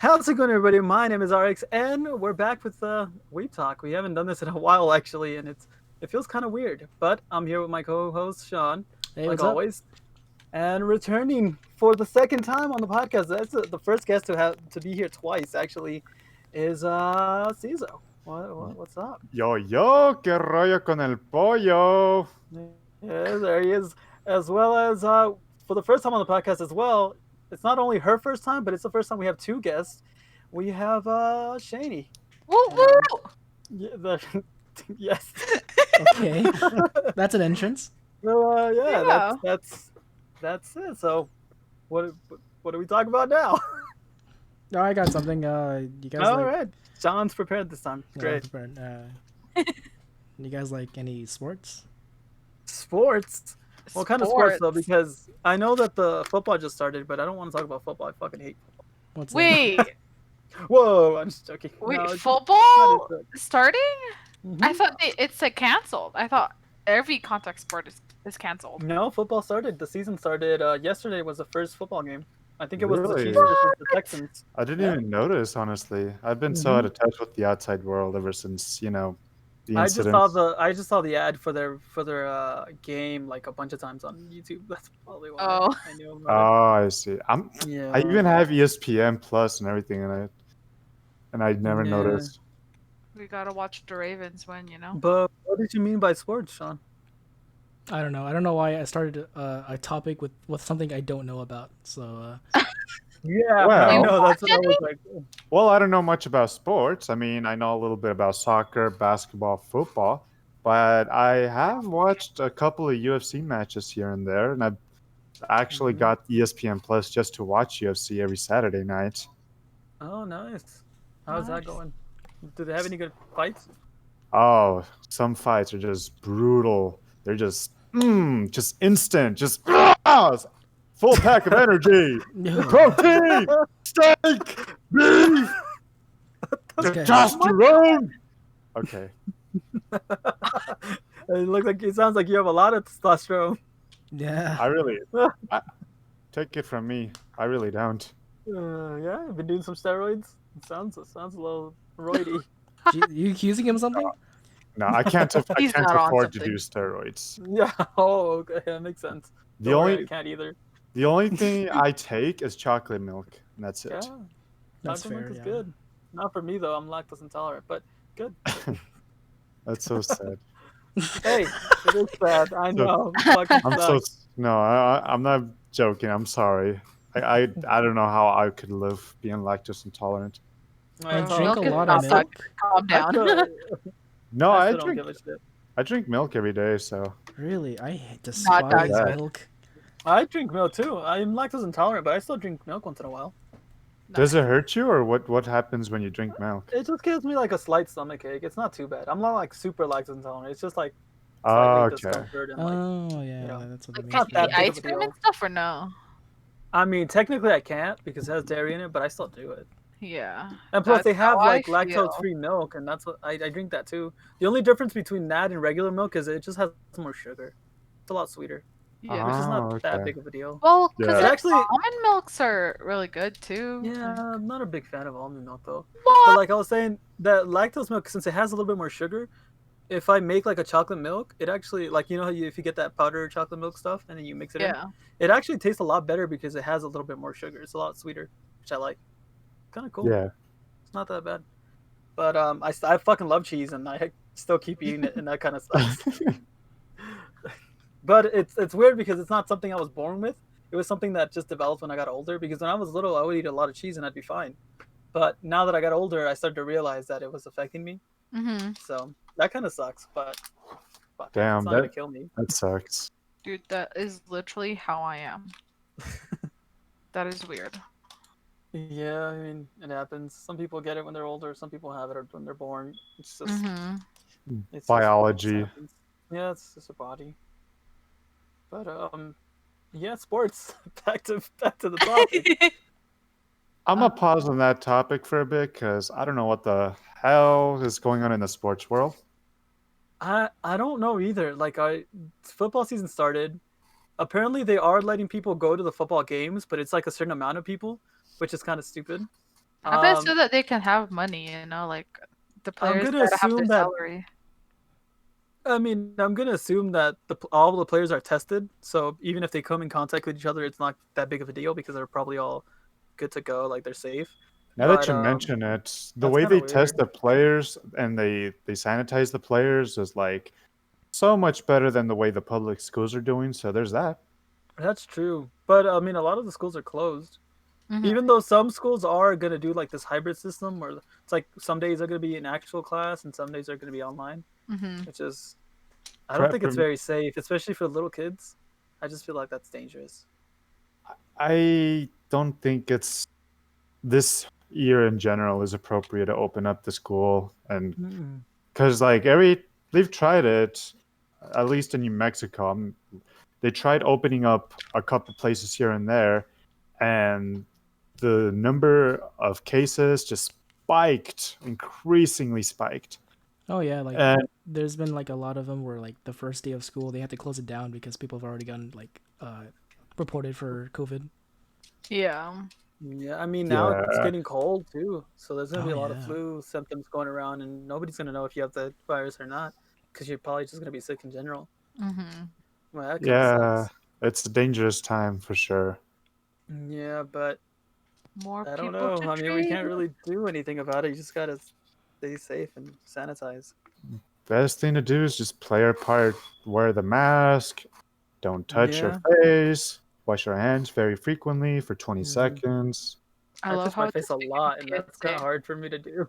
How's it going, everybody? My name is RX, and we're back with Weeb Talk. We haven't done this in a while, actually, and it feels kind of weird. But I'm here with my co-host Sean, Hey, like what's up? always, and returning for the second time on the podcast. That's the first guest to be here twice, actually, is Ceazo. What's up? Yo, yo, qué rollo con el pollo. Yeah, there he is, as well as for the first time on the podcast as well. It's not only her first time, but it's the first time we have two guests. We have Shanney. Woo And woo! yeah, yes. Okay, that's an entrance. So yeah, Yeah. that's it. So what what do we talk about now? Oh, I got something. You guys All like? right, John's prepared this time. Yeah, I'm Great. prepared. You guys like any sports? Sports. What kind of sports though? Sports. Because I know that the football just started, but I don't want to talk about football. I fucking hate football. What's Wait, Whoa, I'm just joking. wait, No, it's football not starting? I Mhm. thought it's like canceled. I thought every contact sport is canceled. No, football started. The season started. Yesterday was the first football game. I think it was the Really? Chiefs versus the Texans. I didn't Yeah. even notice, honestly. I've been so out of touch with the outside world ever since, the I incidents. just saw the ad for their game like a bunch of times on YouTube. That's probably why Oh. I knew Oh, about I see. it. Yeah. I even have ESPN Plus and everything, and I never Yeah. noticed. We gotta watch the Ravens win, you know? But what did you mean by sports, Sean? I don't know. I don't know why I started a topic with something I don't know about. So Yeah, Well- I You know. That's what I watch was like. Well, I don't know much about sports. I mean, I know a little bit about soccer, basketball, football, but I have watched a couple of UFC matches here and there, and I've actually Mhm. got ESPN Plus just to watch UFC every Saturday night. Oh, nice. How's that Nice. going? Do they have any good fights? Oh, some fights are just brutal. They're just instant, just full pack of energy, no. protein, steak, beef, Okay. testosterone. Okay, It sounds like you have a lot of testosterone. Yeah. I, take it from me, I really don't. Yeah, I've been doing some steroids. It sounds a little roidy. You accusing him of something? No, I can't. I He's can't not on afford to something. do steroids. Yeah. Oh, okay. That makes sense. The Don't worry, only I can't either. the only thing I take is chocolate milk, and that's Yeah. it. That's Chocolate milk fair. is Yeah. good. Not for me though. I'm lactose intolerant, but good. That's so sad. Hey, it is sad. I know. Fucking I'm so sucks. no. I'm not joking. I'm sorry. I don't know how I could live being lactose intolerant. I I thought- drink a Milk is lot not of bad. milk. Calm I down. still, No, I I still don't drink give a shit. I drink milk every day. So Really, I Not despise that. milk. I drink milk too. I'm lactose intolerant, but I still drink milk once in a while. does it hurt you, or what happens when you drink milk? It just gives me like a slight stomach ache. It's not too bad. I'm not like super lactose intolerant. It's just like Oh, slightly okay. discomfort and like. Oh yeah, know, that's what it Like, means. not that the big of ice a cream deal. and stuff or no? I mean, technically I can't because it has dairy in it, but I still do it. Yeah. And plus, That's they have how I like feel. lactose-free milk, and that's what I drink that too. The only difference between that and regular milk is it just has more sugar. It's a lot sweeter, Yeah. which is not Oh, that okay. big of a deal. Well, because Yeah. like, Actually- almond milks are really good too. Yeah, I'm not a big fan of almond milk though. What? But like I was saying, that lactose milk, since it has a little bit more sugar, if I make like a chocolate milk, it actually like how if you get that powder chocolate milk stuff and then you mix it in, Yeah. it actually tastes a lot better because it has a little bit more sugar. It's a lot sweeter, which I like. Kind of cool. Yeah. It's not that bad. But I fucking love cheese and I still keep eating it and that kind of sucks. But it's weird because it's not something I was born with. It was something that just developed when I got older. Because when I was little, I would eat a lot of cheese and I'd be fine. But now that I got older, I started to realize that it was affecting me. Mm-hmm. So that kind of sucks. But fuck, Damn, it's not gonna that- kill me. That sucks. Dude, that is literally how I am. That is weird. Yeah, I mean, it happens. Some people get it when they're older. Some people have it when they're born. It's just Mm-hmm. it's just- Biology. it just happens. Yeah, it's just a body. But yeah, sports. back to the topic. I'm gonna pause on that topic for a bit because I don't know what the hell is going on in the sports world. I don't know either. Like football season started. Apparently they are letting people go to the football games, but it's like a certain amount of people, which is kind of stupid. I bet so that they can have money, like the I'm players gonna gotta have their assume that. salary. I mean, I'm gonna assume that all the players are tested, so even if they come in contact with each other, it's not that big of a deal because they're probably all good to go, like they're safe. Now that But you mention it, the that's way kind of they test weird. the players and they sanitize the players is like so much better than the way the public schools are doing. So there's that. That's true. But I mean, a lot of the schools are closed. Mhm. Even though some schools are gonna do like this hybrid system, where it's like some days are gonna be in actual class and some days are gonna be online, Mhm. which is I don't think it's Prep- very safe, especially for little kids. I just feel like that's dangerous. I don't think it's this year in general is appropriate to open up the school, and Mm. because like they've tried it, at least in New Mexico. They tried opening up a couple places here and there, and the number of cases just spiked, increasingly spiked. Oh yeah, like And there's been like a lot of them where like the first day of school they had to close it down because people have already gotten like reported for COVID. Yeah. Yeah, I mean now it's yeah, getting cold too, so there's gonna Oh be a lot of yeah. flu symptoms going around, and nobody's gonna know if you have the virus or not, because you're probably just gonna be sick in general. Mhm. Well, that kind of yeah, sucks. it's a dangerous time for sure. Yeah, but More I don't people know. to I mean, we treat. can't really do anything about it. You just gotta stay safe and sanitize. Best thing to do is just play our part. Wear the mask. Don't touch your Yeah. face. Wash your hands very frequently for 20 Hmm. seconds. I I love touch how my it face a just became lot, and a that's kind PSA. of hard for me to do.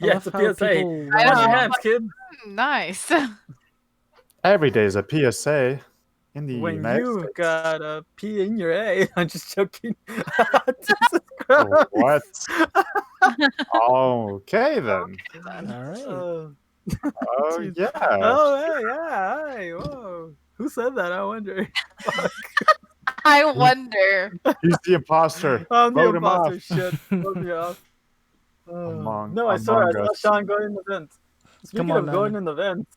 I Yeah, it's love a how PSA. people I Wash know. your when I'm hands, like, kid. nice. Every day is a PSA in the When United you States. got a P in your A, I'm just joking. Jesus Oh, what? Christ. Okay then. all right. Oh, Oh jeez. yeah. Oh, hey, yeah, hey, whoa. Who said that? I wonder. Fuck. I wonder. He's the imposter. I'm the Vote him off. imposter. Shit. Vote me off. No, I swear, I Among saw Us. Sean going in the vent. Come Speaking on, of going man. in the vent,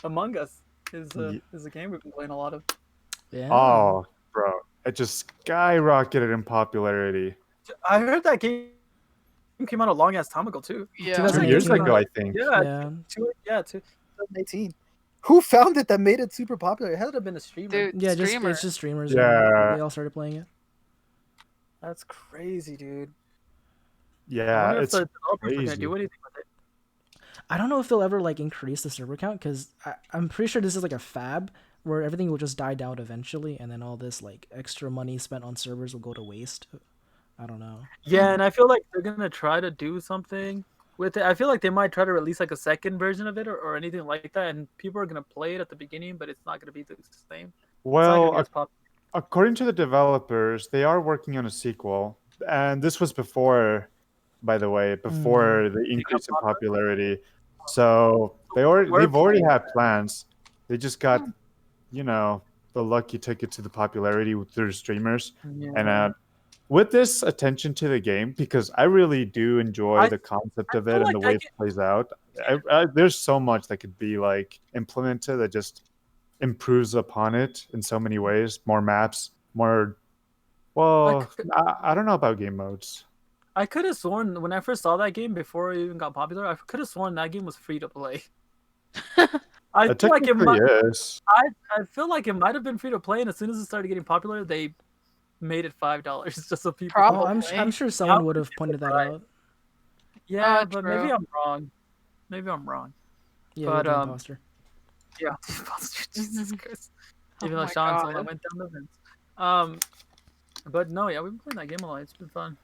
Among Us Ye- is a game we've been playing a lot of. Yeah. Oh, bro. It just skyrocketed in popularity. I heard that game came out a long ass time ago too. Yeah. 2 years 2018. ago, I think. Yeah, Yeah. 2018. Who found it that made it super popular? It had to have been a streamer. Dude, Yeah, streamer. it's just streamers. Yeah. They all started playing it. That's crazy, dude. I Yeah, wonder if it's the developers are gonna crazy. do anything with it. I don't know if they'll ever like increase the server count because I'm pretty sure this is like a fab where everything will just die down eventually, and then all this like extra money spent on servers will go to waste. I don't know. Yeah, and I feel like they're gonna try to do something with it. I feel like they might try to release like a second version of it or anything like that, and people are gonna play it at the beginning, but it's not gonna be the same. It's not gonna be Well, as popular. according to the developers, they are working on a sequel. And this was before, by the way, before the They got increase in popular. popularity. So We're they've already playing. had plans. They just got, you know, the lucky ticket to the popularity through streamers. And Yeah. with this attention to the game, because I really do enjoy I the concept I of feel it and like the that way it plays out, there's so much that could be like implemented that just improves upon it in so many ways. More maps, more. I Well, could, I don't know about game modes. I could have sworn when I first saw that game before it even got popular, I could have sworn that game was free to play. I It feel like it technically might. is. I feel like it might have been free to play, and as soon as it started getting popular, they made it $5 just so people could Oh, Probably. I'm sure That someone would would have pointed that right. out. Yeah, but maybe True. I'm wrong. Maybe I'm wrong. Yeah, But you're the imposter. yeah, Jesus Christ. Even Oh though my Sean's the one that God. went down the vents. But no, yeah, we've been playing that game a lot. It's been fun.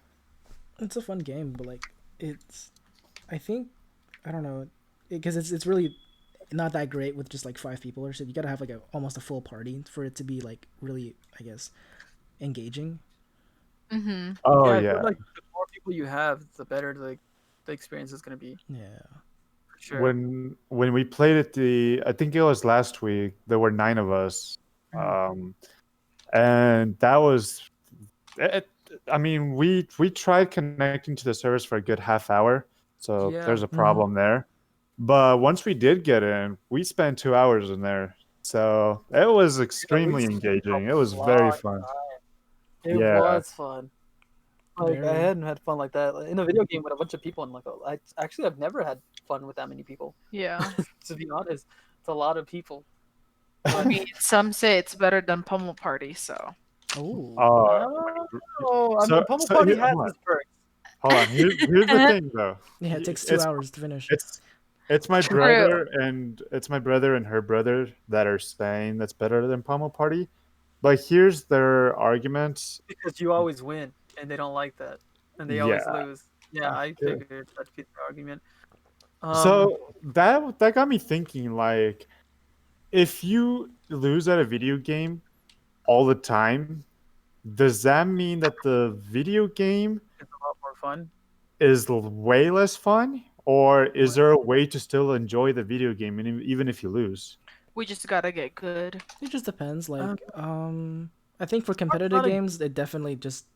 It's a fun game, but like it's, I think, I don't know, because it's really not that great with just like 5 people or so. You gotta have like almost a full party for it to be like really, I guess, engaging. Mm-hmm. Oh Yeah, I yeah. feel like the more people you have, the better the experience is gonna be. Yeah. For sure. When we played it, I think it was last week. There were 9 of us, and that was. I mean, we tried connecting to the servers for a good half hour, so Yeah. there's a problem there. But once we did get in, we spent 2 hours in there, so it was extremely spent engaging. It a was very long fun. It Yeah. was fun. Like I Very. hadn't had fun like that in a video game with a bunch of people, and like I've never had fun with that many people. Yeah. To be honest, it's a lot of people. I mean, some say it's better than Pummel Party, so. Oh. Uh, Oh, I mean, Pummel so Party here, has its perks. hold on. Here's the thing, though. Yeah, it takes 2 It's hours to finish. it's my True. brother and her brother that are saying that's better than Pummel Party. But here's their argument. Because you always win, and they don't like that, and they always Yeah. lose. Yeah, I Okay. figured that'd be the argument. So that got me thinking, like, if you lose at a video game all the time, does that mean that the video game it's a lot more fun. is way less fun, or is Way- there a way to still enjoy the video game even if you lose? We just gotta get good. It just depends. Um, Like, I think for competitive not a- games, it definitely just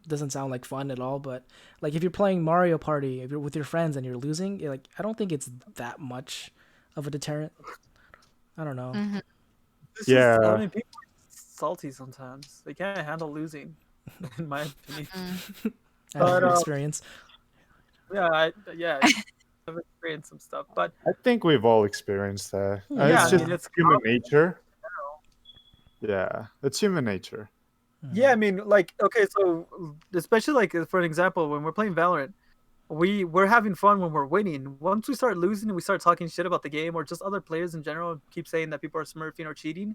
doesn't sound like fun at all. But like, if you're playing Mario Party, if you're with your friends and you're losing, like, I don't think it's that much of a deterrent. I don't know. Hmm. It's Yeah. just, I mean, people are salty sometimes. They can't handle losing, in my opinion. I have But, experience. Yeah, I've experienced some stuff, but I think we've all experienced that. Yeah, It's I just mean, it's human common. nature. Yeah, it's human nature. Yeah, I mean, like, okay, so especially like for an example, when we're playing Valorant, we're having fun when we're winning. Once we start losing and we start talking shit about the game or just other players in general keep saying that people are smurfing or cheating,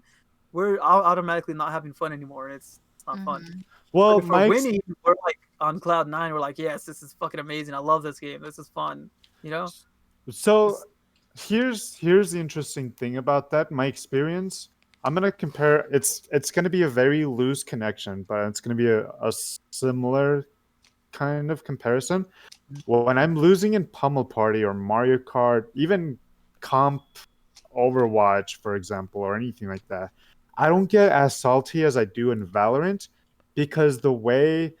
we're automatically not having fun anymore. It's not fun. Mhm. Well, But if we're winning, we're like on cloud nine. We're like, yes, this is fucking amazing. I love this game. This is fun. You know? so here's the interesting thing about that. My experience. I'm gonna compare. It's gonna be a very loose connection, but it's gonna be a similar kind of comparison. Well, when I'm losing in Pummel Party or Mario Kart, even comp Overwatch, for example, or anything like that, I don't get as salty as I do in Valorant because the way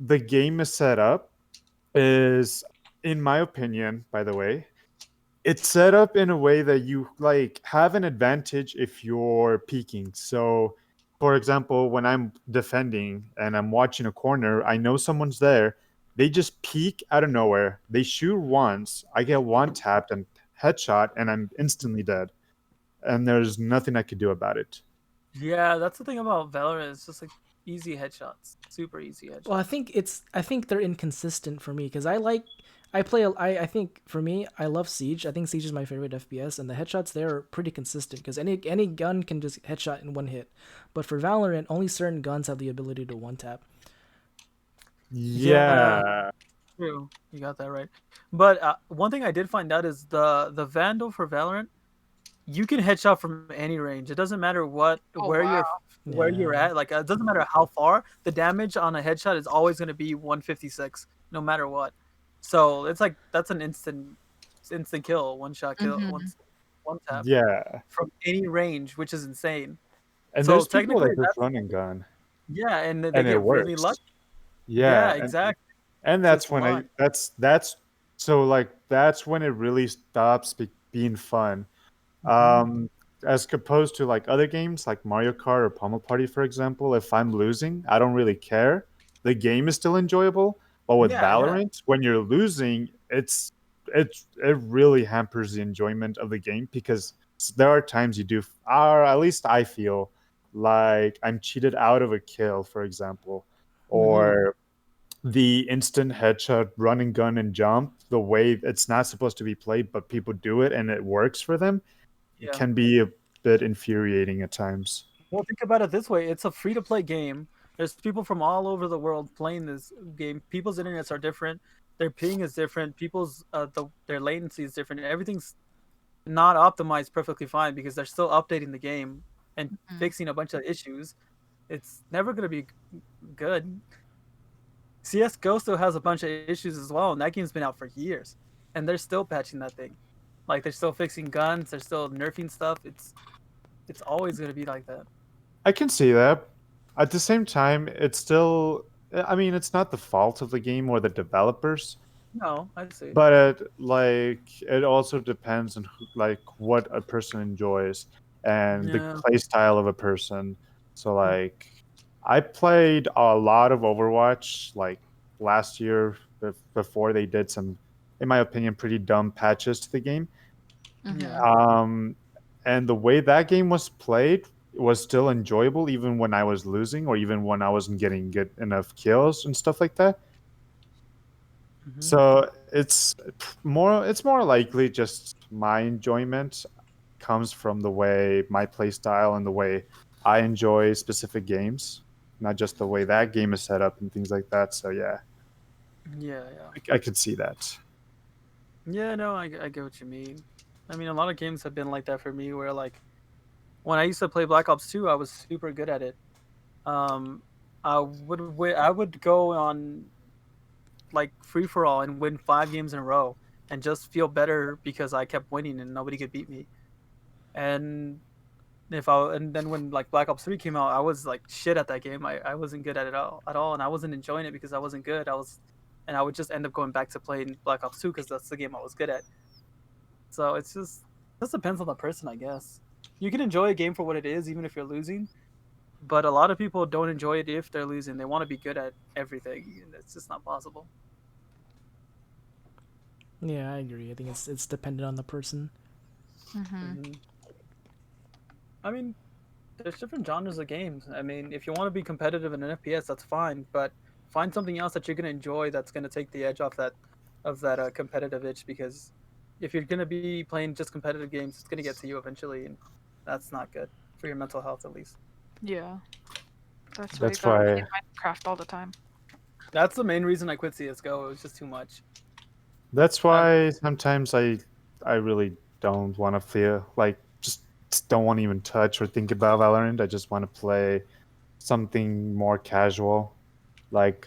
the game is set up is, in my opinion, by the way, it's set up in a way that you like have an advantage if you're peeking. So, for example, when I'm defending and I'm watching a corner, I know someone's there. They just peek out of nowhere. They shoot once. I get one tapped and headshot, and I'm instantly dead. And there's nothing I could do about it. Yeah, that's the thing about Valorant. It's just like easy headshots, super easy headshots. Well, I think they're inconsistent for me because I think for me I love Siege. I think Siege is my favorite FPS, and the headshots there are pretty consistent because any gun can just headshot in one hit. But for Valorant, only certain guns have the ability to one tap. Yeah. True, you got that right. But one thing I did find out is the Vandal for Valorant. You can headshot from any range. It doesn't matter Oh, where wow. you're Yeah. at. Like it doesn't matter how far. The damage on a headshot is always going to be 156, no matter what. So it's like that's an instant kill, one shot kill, Mhm. one tap Yeah. from any range, which is insane. And So there's people technically, that just run and gun, yeah, and they and it get really works. lucky. Yeah. Yeah, exactly. And So that's it's when fun. that's so like that's when it really stops being fun. Mhm. As opposed to like other games like Mario Kart or Pummel Party, for example, if I'm losing, I don't really care. The game is still enjoyable. But with Yeah. Valorant, when you're losing, it really hampers the enjoyment of the game because there are times you do, or at least I feel like I'm cheated out of a kill, for example, or the instant headshot, run and gun and jump, the way it's not supposed to be played, but people do it and it works for them, it Yeah. can be a bit infuriating at times. Well, think about it this way: it's a free-to-play game. There's people from all over the world playing this game. People's internets are different. Their ping is different. People's their latency is different. Everything's not optimized perfectly fine because they're still updating the game and Mhm. fixing a bunch of issues. It's never gonna be good. CS:GO still has a bunch of issues as well, and that game's been out for years, and they're still patching that thing. Like they're still fixing guns. They're still nerfing stuff. It's always gonna be like that. I can see that. At the same time, it's still, I mean, it's not the fault of the game or the developers, No, I see. but it also depends on like what a person enjoys and the Yeah. play style of a person. So like I played a lot of Overwatch like last year before they did some, in my opinion, pretty dumb patches to the game. Yeah. And the way that game was played was still enjoyable even when I was losing or even when I wasn't getting good enough kills and stuff like that. Mhm. So it's more likely just my enjoyment comes from the way my play style and the way I enjoy specific games, not just the way that game is set up and things like that. So yeah, Yeah. I could see that. Yeah. No, I get what you mean. I mean, a lot of games have been like that for me, where like when I used to play Black Ops 2, I was super good at it. Um, I would go on like free for all and win 5 games in a row and just feel better because I kept winning and nobody could beat me. And and then when like Black Ops 3 came out, I was like shit at that game. I wasn't good at it at all, and I wasn't enjoying it because I wasn't good. And I would just end up going back to playing Black Ops 2 because that's the game I was good at. So just depends on the person, I guess. You can enjoy a game for what it is, even if you're losing. But a lot of people don't enjoy it if they're losing. They want to be good at everything, and it's just not possible. Yeah, I agree. I think it's dependent on the person. Hmm. I mean, there's different genres of games. I mean, if you want to be competitive in an FPS, that's fine, but find something else that you're gonna enjoy that's gonna take the edge off that competitive itch. Because if you're gonna be playing just competitive games, it's gonna get to you eventually, and that's not good for your mental health, at least. Yeah. That's why you That's gotta play why Minecraft all the time. That's the main reason I quit CS:GO. It was just too much. that's I've, why sometimes I really don't want to feel like just don't want to even touch or think about Valorant. I just want to play something more casual, like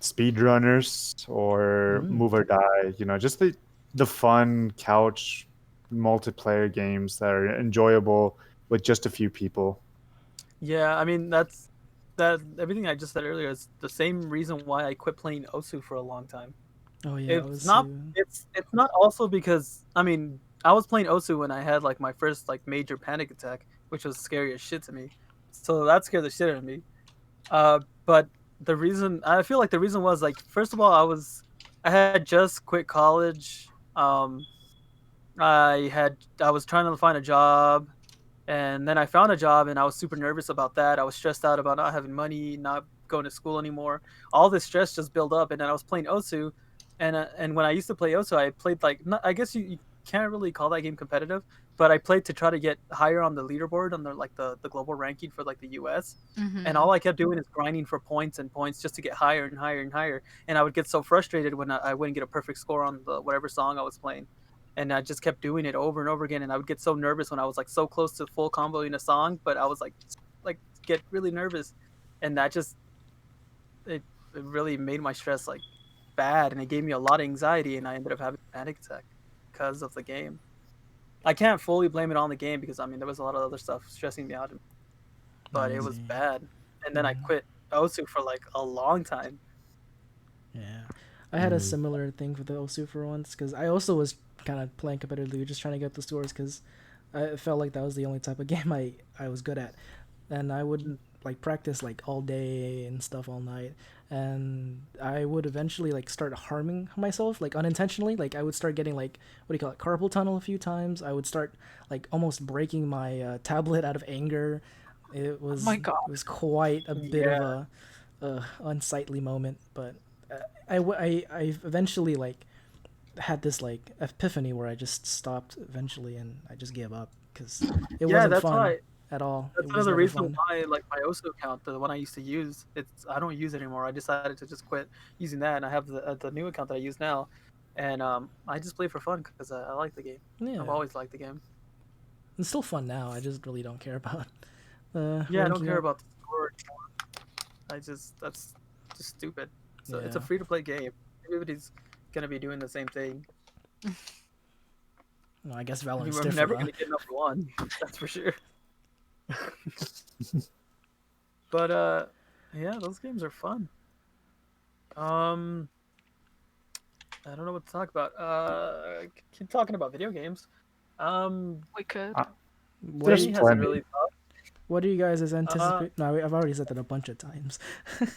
speedrunners or Mm. move or die. Just the fun couch multiplayer games that are enjoyable with just a few people. yeah, I mean that everything I just said earlier is the same reason why I quit playing Osu for a long time. Oh yeah, It's not Osu. it's not also because I mean I was playing Osu when I had like my first like major panic attack, which was scary as shit to me. So that scared the shit out of me. But the reason I feel like the reason was like first of all I had just quit college. I was trying to find a job, and then I found a job and I was super nervous about that. I was stressed out about not having money, not going to school anymore. All this stress just built up, and then I was playing Osu, and when I used to play Osu, I played like not, I guess you can't really call that game competitive, but I played to try to get higher on the leaderboard on the global ranking for like the US. And Mm-hmm. all I kept doing is grinding for points and points just to get higher and higher and higher. And I would get so frustrated when I wouldn't get a perfect score on the whatever song I was playing, and I just kept doing it over and over again. And I would get so nervous when I was like so close to full comboing a song, but I was like get really nervous, and that just it really made my stress like bad, and it gave me a lot of anxiety, and I ended up having a panic attack because of the game. I can't fully blame it on the game because I mean there was a lot of other stuff stressing me out, but I it was see. bad. And then I Mm. quit Osu for like a long time. Yeah, I had a Mm. similar thing with the Osu for once because I also was kind of playing competitively, just trying to get the scores because I felt like that was the only type of game I was good at, and I would like practice like all day and stuff all night, and I would eventually like start harming myself like unintentionally. Like I would start getting like what do you call it, carpal tunnel a few times. I would start like almost breaking my tablet out of anger. It Oh was my it god. was quite a bit of Yeah, a unsightly moment, but I eventually like had this like epiphany where I just stopped eventually and I just gave up because it yeah, wasn't that's fun why. at all. It That's was another never reason fun. why, like my Osu account, the one I used to use, it's I don't use it anymore. I decided to just quit using that, and I have the new account that I use now, and I just play for fun because I like the game. I've Yeah, always liked the game. it's still fun now. I just really don't care about Yeah, I don't ranking care up. about the score anymore. I just that's just stupid. So it's a Yeah, free to play game. Everybody's gonna be doing the same thing. well, I guess Valorant's You're different, never huh? gonna get number one. That's for sure. But yeah, those games are fun. Um, I don't know what to talk about. Keep talking about video games. Um, We could. Uh, What do there's Shanney you? hasn't plenty. really talked. What do you guys anticipate? No, I've already said that a bunch of times.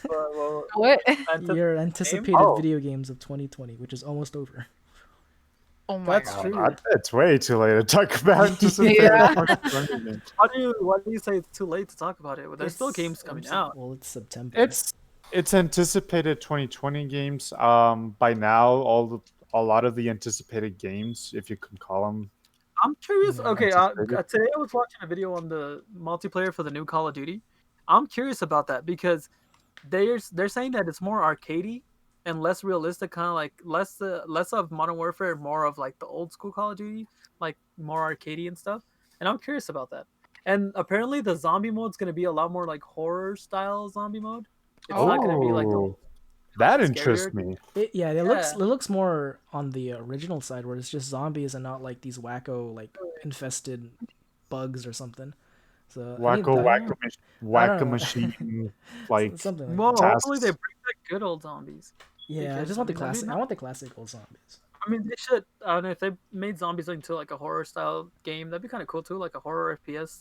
well, What? Your game? anticipated Oh. video games of 2020, which is almost over. Oh my That's god. true. It's way too late to talk about anticipated Yeah. 2020 games. Why do you say it's too late to talk about it? Well, there's still games coming out. Well, it's September. It's anticipated 2020 games. By now, a lot of the anticipated games, if you can call them. I'm curious. Yeah. Okay, Anticipated. today I was watching a video on the multiplayer for the new Call of Duty. I'm curious about that because they're saying that it's more arcadey and less realistic, kind of like less of Modern Warfare, more of like the old school Call of Duty, like more arcadey and stuff. And I'm curious about that. And apparently the zombie mode's gonna be a lot more like horror style zombie mode. It's not gonna be like the Oh, that scarier. interests me. It looks more on the original side where it's just zombies and not like these wacko like infested bugs or something. So Wacko machine, like something like Well, that. hopefully they tasks. bring back good old zombies. Yeah, I because, just want the I mean, classic. I want the classic old zombies. I mean, they should. I don't know if they made zombies into like a horror style game. That'd be kind of cool too, like a horror FPS.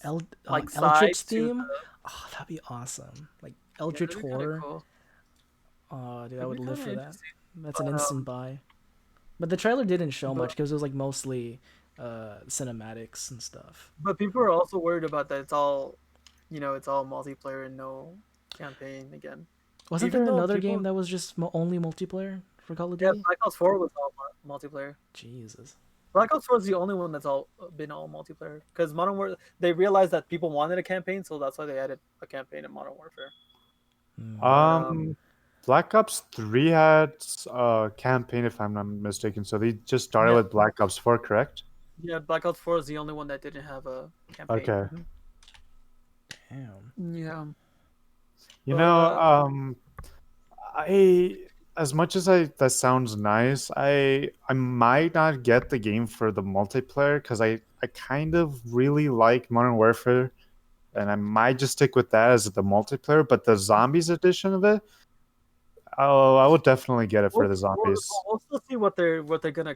Like side Eldritch to theme. Oh, that'd be awesome. Like Eldritch that'd be kinda horror. cool. Oh, dude, I That'd would be live kinda for that. interesting. That's an But, instant buy. But the trailer didn't show but- much because it was like mostly cinematics and stuff. But people are also worried about that. It's all, it's all multiplayer and no campaign again. Wasn't Even there though another people- game that was just only multiplayer for Call of Yeah, Duty? Black Ops 4 was all multiplayer. Jesus. Black Ops 4 is the only one that's been all multiplayer because Modern Warfare. They realized that people wanted a campaign, so that's why they added a campaign in Modern Warfare. Black Ops 3 had a campaign, if I'm not mistaken. So they just started Yeah. with Black Ops 4, correct? Yeah, Black Ops 4 is the only one that didn't have a campaign. Okay. Damn. Yeah. You But, know, as much as that sounds nice, I might not get the game for the multiplayer because I kind of really like Modern Warfare, and I might just stick with that as the multiplayer. But the zombies edition of it, oh, I would definitely get it for the zombies. We'll still see what they're gonna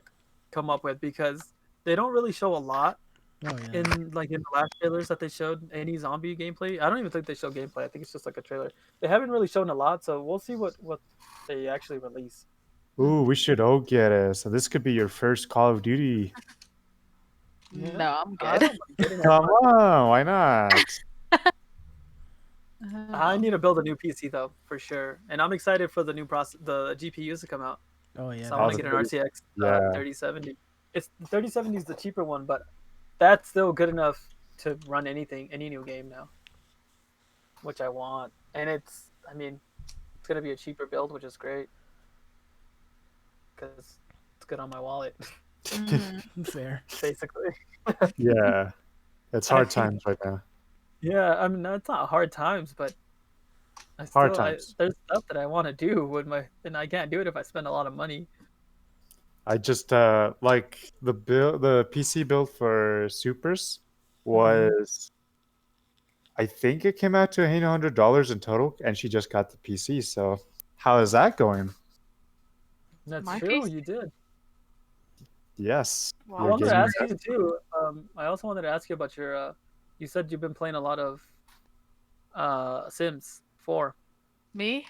come up with because they don't really show a lot Oh yeah. in the last trailers that they showed any zombie gameplay. I don't even think they show gameplay. I think it's just like a trailer. They haven't really shown a lot, so we'll see what they actually release. Ooh, we should all get it. So this could be your first Call of Duty. Yeah. No, I'm I good. don't mind getting Come on, why not? I need to build a new PC though, for sure. And I'm excited for the new the GPUs to come out. Oh yeah. So I want to the get an RTX yeah. 3070. It's 3070 is the cheaper one, but that's still good enough to run any new game now, which I want. And it's gonna be a cheaper build, which is great because it's good on my wallet, Fair. basically. Yeah, it's hard times right now. Yeah, I mean, no, it's not hard times, but Hard times. there's stuff that I want to do and I can't do it if I spend a lot of money. I just like the PC build for Supers was, I think it came out to $800 in total, and she just got the PC. So how is that going? That's My true. PC? You did. Yes. Wow. I you're wanted to gaming. ask you too. I also wanted to ask you about your. You said you've been playing a lot of Sims 4. Me?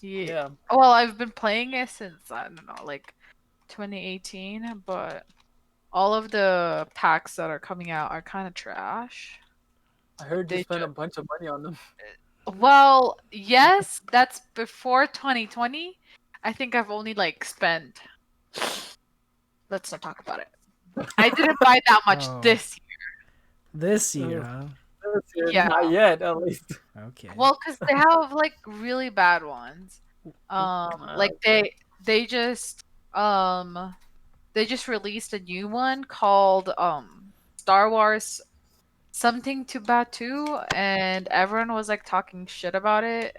Yeah. Well, I've been playing it since, I don't know, like 2018, but all of the packs that are coming out are kind of trash. I heard you They spent ju- a bunch of money on them. Well, yes, that's before 2020. I think I've only like spent. Let's not talk about it. I didn't buy that much Oh. this year. This year, Ugh. huh? Yeah. Not yet, at least. Okay. Well, because they have like really bad ones. Like they just released a new one called Star Wars something to Batu, and everyone was like talking shit about it.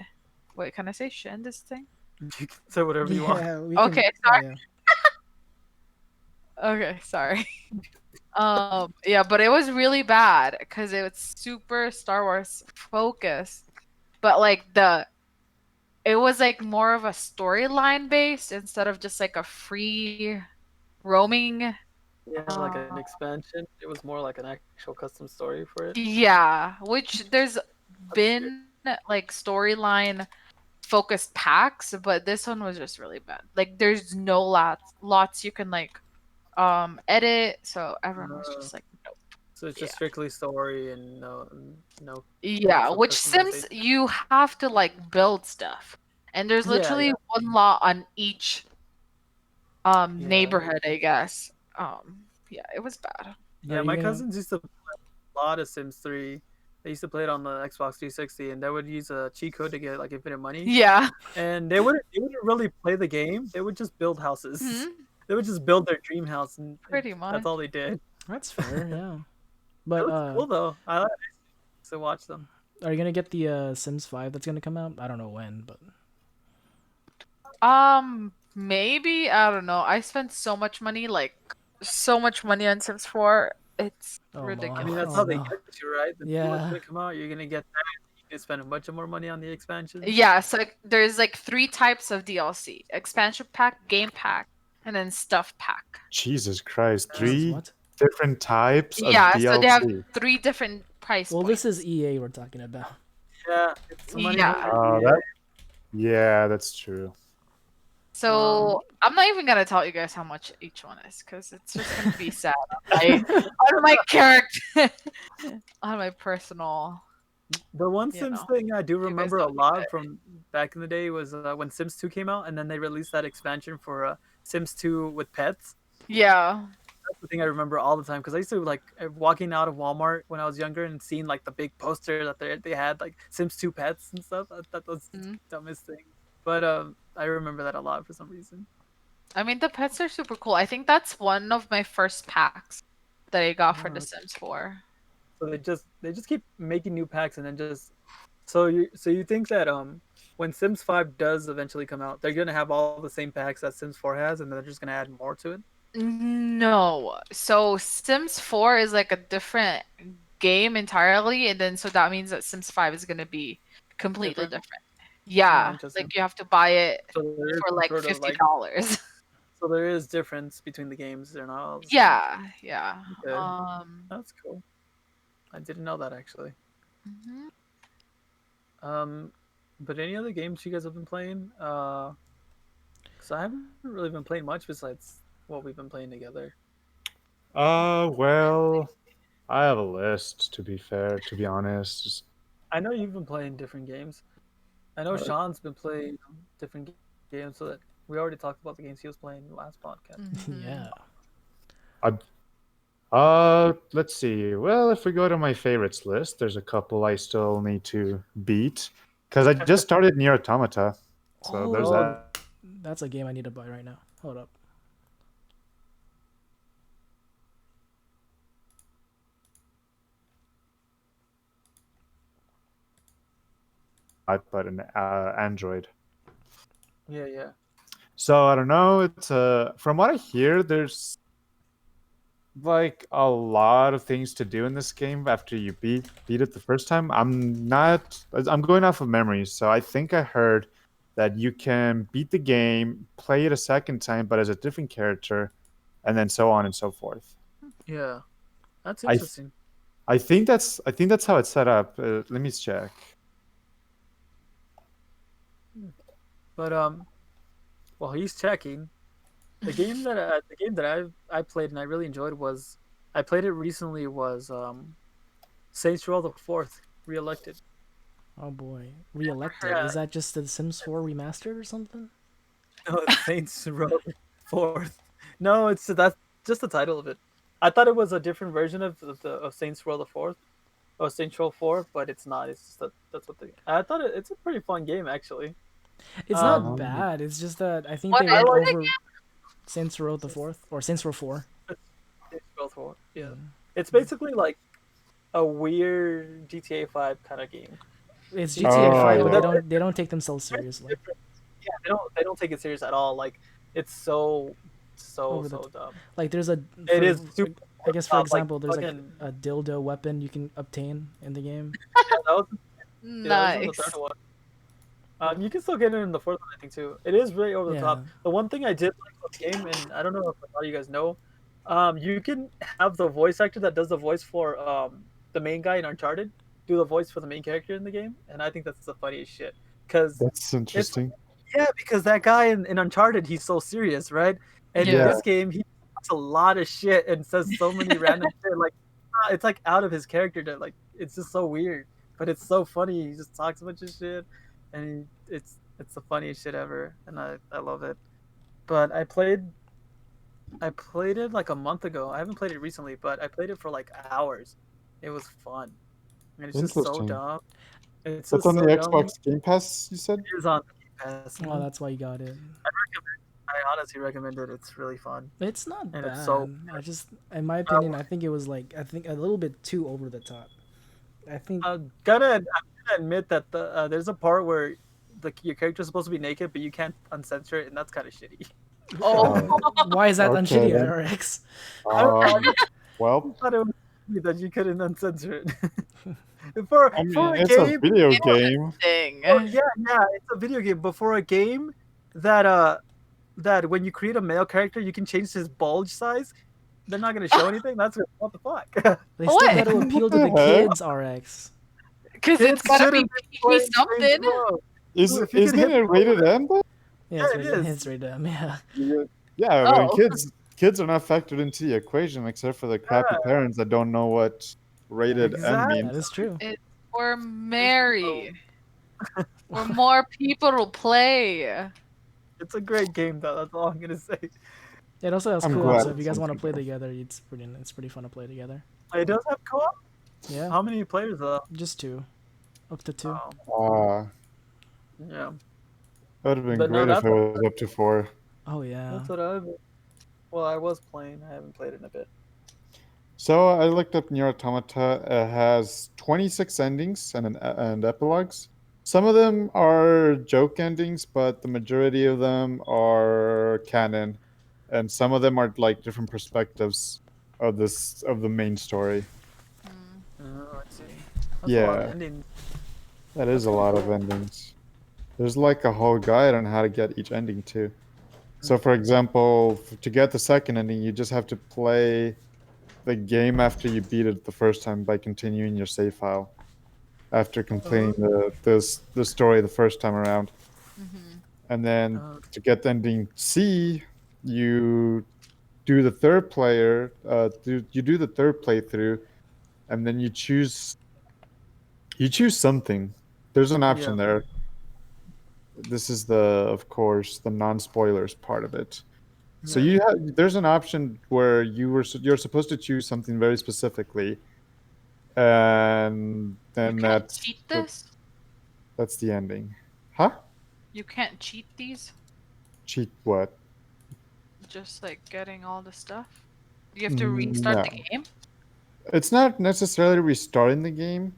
Wait, can I say shit in this thing? You can say whatever you want. Yeah, we Okay, can, sorry. yeah. Okay, sorry. Yeah, but it was really bad because it was super Star Wars focused, but like it was like more of a storyline based instead of just like a free roaming Yeah, like an expansion. It was more like an actual custom story for it. Yeah, which there's That's weird. been like storyline focused packs, but this one was just really bad. Like there's no lots you can like edit, so everyone was Uh, just like nope. so it's Yeah. just strictly story and no Yeah, actual which Sims customization. you have to like build stuff. And there's Yeah, literally yeah, one lot on each yeah, neighborhood, I guess. Yeah, it was bad. Are yeah. you My gonna? cousins used to play a lot of Sims 3. They used to play it on the Xbox 360, and they would use a cheat code to get like infinite money. Yeah. And they wouldn't really play the game. They would just build houses. Hmm. They would just build their dream house, and Pretty that's much. all they did. That's fair. Yeah. It But was cool though. I like to watch them. are you gonna get the Sims 5 that's gonna come out? I don't know when, but Maybe, I don't know. I spent so much money, like so much money on Sims 4. It's oh I no, mean, ridiculous. that's oh how they no. get you, right? The new one's Yeah. gonna come out. You're gonna get that. You can spend a bunch of more money on the expansions. Yeah, so like, there's like three types of DLC: expansion pack, game pack, and then stuff pack. Jesus Christ, Jesus, three what? different types of Yeah, so they have DLC. three different price Well, this is points. EA we're talking about. Yeah, it's a money Yeah. hungry. Yeah. That yeah, that's true. So I'm not even gonna tell you guys how much each one is, because it's just gonna be sad on my character, on my personal. The one You Sims know, thing I do you guys remember a don't get lot it. from back in the day was when Sims 2 came out, and then they released that expansion for Sims 2 with pets. Yeah. That's the thing I remember all the time because I used to like walking out of Walmart when I was younger and seeing like the big poster that they had like Sims 2 pets and stuff. I thought that was the Mhm. dumbest thing, but I remember that a lot for some reason. I mean, the pets are super cool. I think that's one of my first packs that I got for The Uh, Sims 4. so they just keep making new packs and then just so you think that when Sims 5 does eventually come out, they're gonna have all the same packs that Sims 4 has, and they're just gonna add more to it. No. So Sims 4 is like a different game entirely, and then so that means that Sims 5 is going to be completely Different. different. Oh, Yeah, interesting. like you have to buy it So there is for some like sort of like $50. so there is difference between the games. They're not all the same. Yeah, yeah. Okay, that's cool. I didn't know that actually. Mhm. Um, but any other games you guys have been playing? Because I haven't really been playing much besides what we've been playing together. Well, I have a list to be fair, to be honest. I know you've been playing different games. I know Uh, Sean's been playing different games, so that we already talked about the games he was playing in the last podcast. Yeah. Let's see. Well, if we go to my favorites list, there's a couple I still need to beat because I just started Near Automata. So there's Oh, that. that's a game I need to buy right now. Hold up. But an Android. Yeah, yeah. So I don't know. It's from what I hear, there's like a lot of things to do in this game after you beat it the first time. I'm going off of memory, so I think I heard that you can beat the game, play it a second time, but as a different character, and then so on and so forth. Yeah, that's I th- interesting. I think that's how it's set up. Let me check. But while he's checking, the game that I played and I really enjoyed was I played it recently was Saints Row the Fourth Reelected. Oh boy, Reelected. Yeah. Is that just the Sims 4 remastered or something? No, it's Saints Row the Fourth. No, that's just the title of it. I thought it was a different version of Saints Row the Fourth or Saints Row 4, but it's not. It's just that's what I thought it's a pretty fun game actually. It's not bad. It's just that I think What they is went it over Saints Row the Fourth or Saints Row 4. Saints Row 4. Yeah, it's basically like a weird GTA 5 kind of game. It's GTA 5, but Oh. they don't take themselves seriously. Yeah, they don't take it serious at all. Like it's so Over the dumb. Like there's a It is super. I guess for like, example, there's like fucking- a dildo weapon you can obtain in the game. yeah, that was in the Nice. third one. You can still get it in the fourth one, I think too. It is really over the top. Yeah. The one thing I did like about the game, and I don't know if a lot of you guys know, You can have the voice actor that does the voice for the main guy in Uncharted do the voice for the main character in the game, and I think that's the funniest shit. Cause That's it's interesting. yeah, because that guy in Uncharted he's so serious, right? And in Yeah. this game he talks a lot of shit and says so many random shit. Like it's like out of his character to like it's just so weird, but it's so funny. He just talks a bunch of shit, and it's the funniest shit ever, and I love it. But I played it like a month ago. I haven't played it recently, but I played it for like hours. It was fun. And it's just so Interesting. dumb. It's That's just on the so dumb. Xbox Game Pass, you said? It is on the Game Pass. Oh, that's why you got it. I honestly recommend it. It's really fun. It's not And bad. it's so I just, in my opinion, I think it was like I think a little bit too over the top. I think I'm gonna admit that there's a part where your character's supposed to be naked, but you can't uncensor it, and that's kind of shitty. Oh, why is that Okay, unshitty then. RX? I don't know. I Um, just well, thought it was shitty that you couldn't uncensor it. I mean, for a it's a game, video game. thing. yeah, it's a video game. But for a game that that when you create a male character, you can change his bulge size. They're not gonna show anything. That's what the fuck. They still What? got to appeal to What the the heck? kids, RX. Because it's Kids gotta shouldn't be be PG playing something. Saints Row. If you Isn't can hit it rated M though? Yeah, Yeah, it's it right, is. it's right down. Yeah. Yeah, I mean, Oh. kids are not factored into the equation except for the crappy parents that don't know what rated M Exactly. means. That is true. It's for Mary. Where more people will play. It's a great game, though. That's all I'm gonna say. It also has I'm co-op, glad so if you it's guys want to something play else. together, it's pretty fun to play together. It does have co-op. Yeah, How many players though? just two, up to two. Oh, Ah, yeah. that would have been But no, great if that's it was up to 4. Oh yeah. that's what I've. Well, I was playing. I haven't played it in a bit. So I looked up Nier Automata. It has 26 endings and epilogues. Some of them are joke endings, but the majority of them are canon, and some of them are like different perspectives of the main story. Oh, I see. That's a lot of Yeah, endings. that is a lot of endings. There's like a whole guide on how to get each ending too. So, for example, to get the second ending, you just have to play the game after you beat it the first time by continuing your save file after completing the story the first time around. And then to get ending C, you do the third you do the third playthrough, and then you choose something. There's an option Yeah. there. This is of course, the non-spoilers part of it. So Yeah. there's an option where you're supposed to choose something very specifically, and then You can't cheat this? that's the ending. Huh? You can't cheat these? Cheat what? Just like getting all the stuff? You have to restart the No. game? It's not necessarily restarting the game,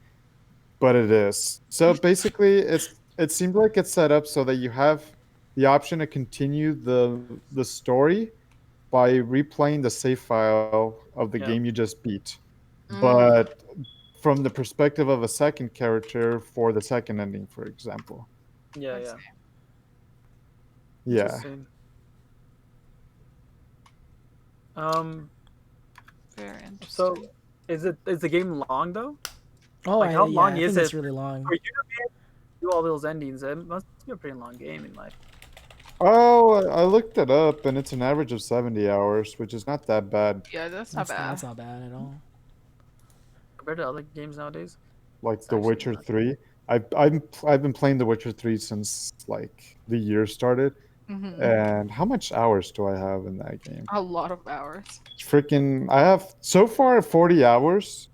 but it is. So basically, it seems like it's set up so that you have the option to continue the story by replaying the save file of the Yeah. game you just beat, Mm. but from the perspective of a second character for the second ending, for example. Yeah. I Yeah. see. Yeah. Interesting. Very interesting. So, is the game long though? Oh, Like, how yeah, long I is think it's it really long. for you to be able to do all those endings? It must be a pretty long game in life. Oh, I looked it up, and it's an average of 70 hours, which is not that bad. Yeah, that's not bad. That's not bad at all. Compared to other games nowadays. Like It's The actually Witcher not. 3. I've been playing The Witcher 3 since like the year started. And how much hours do I have in that game? A lot of hours. Freaking, I have so far 40 hours.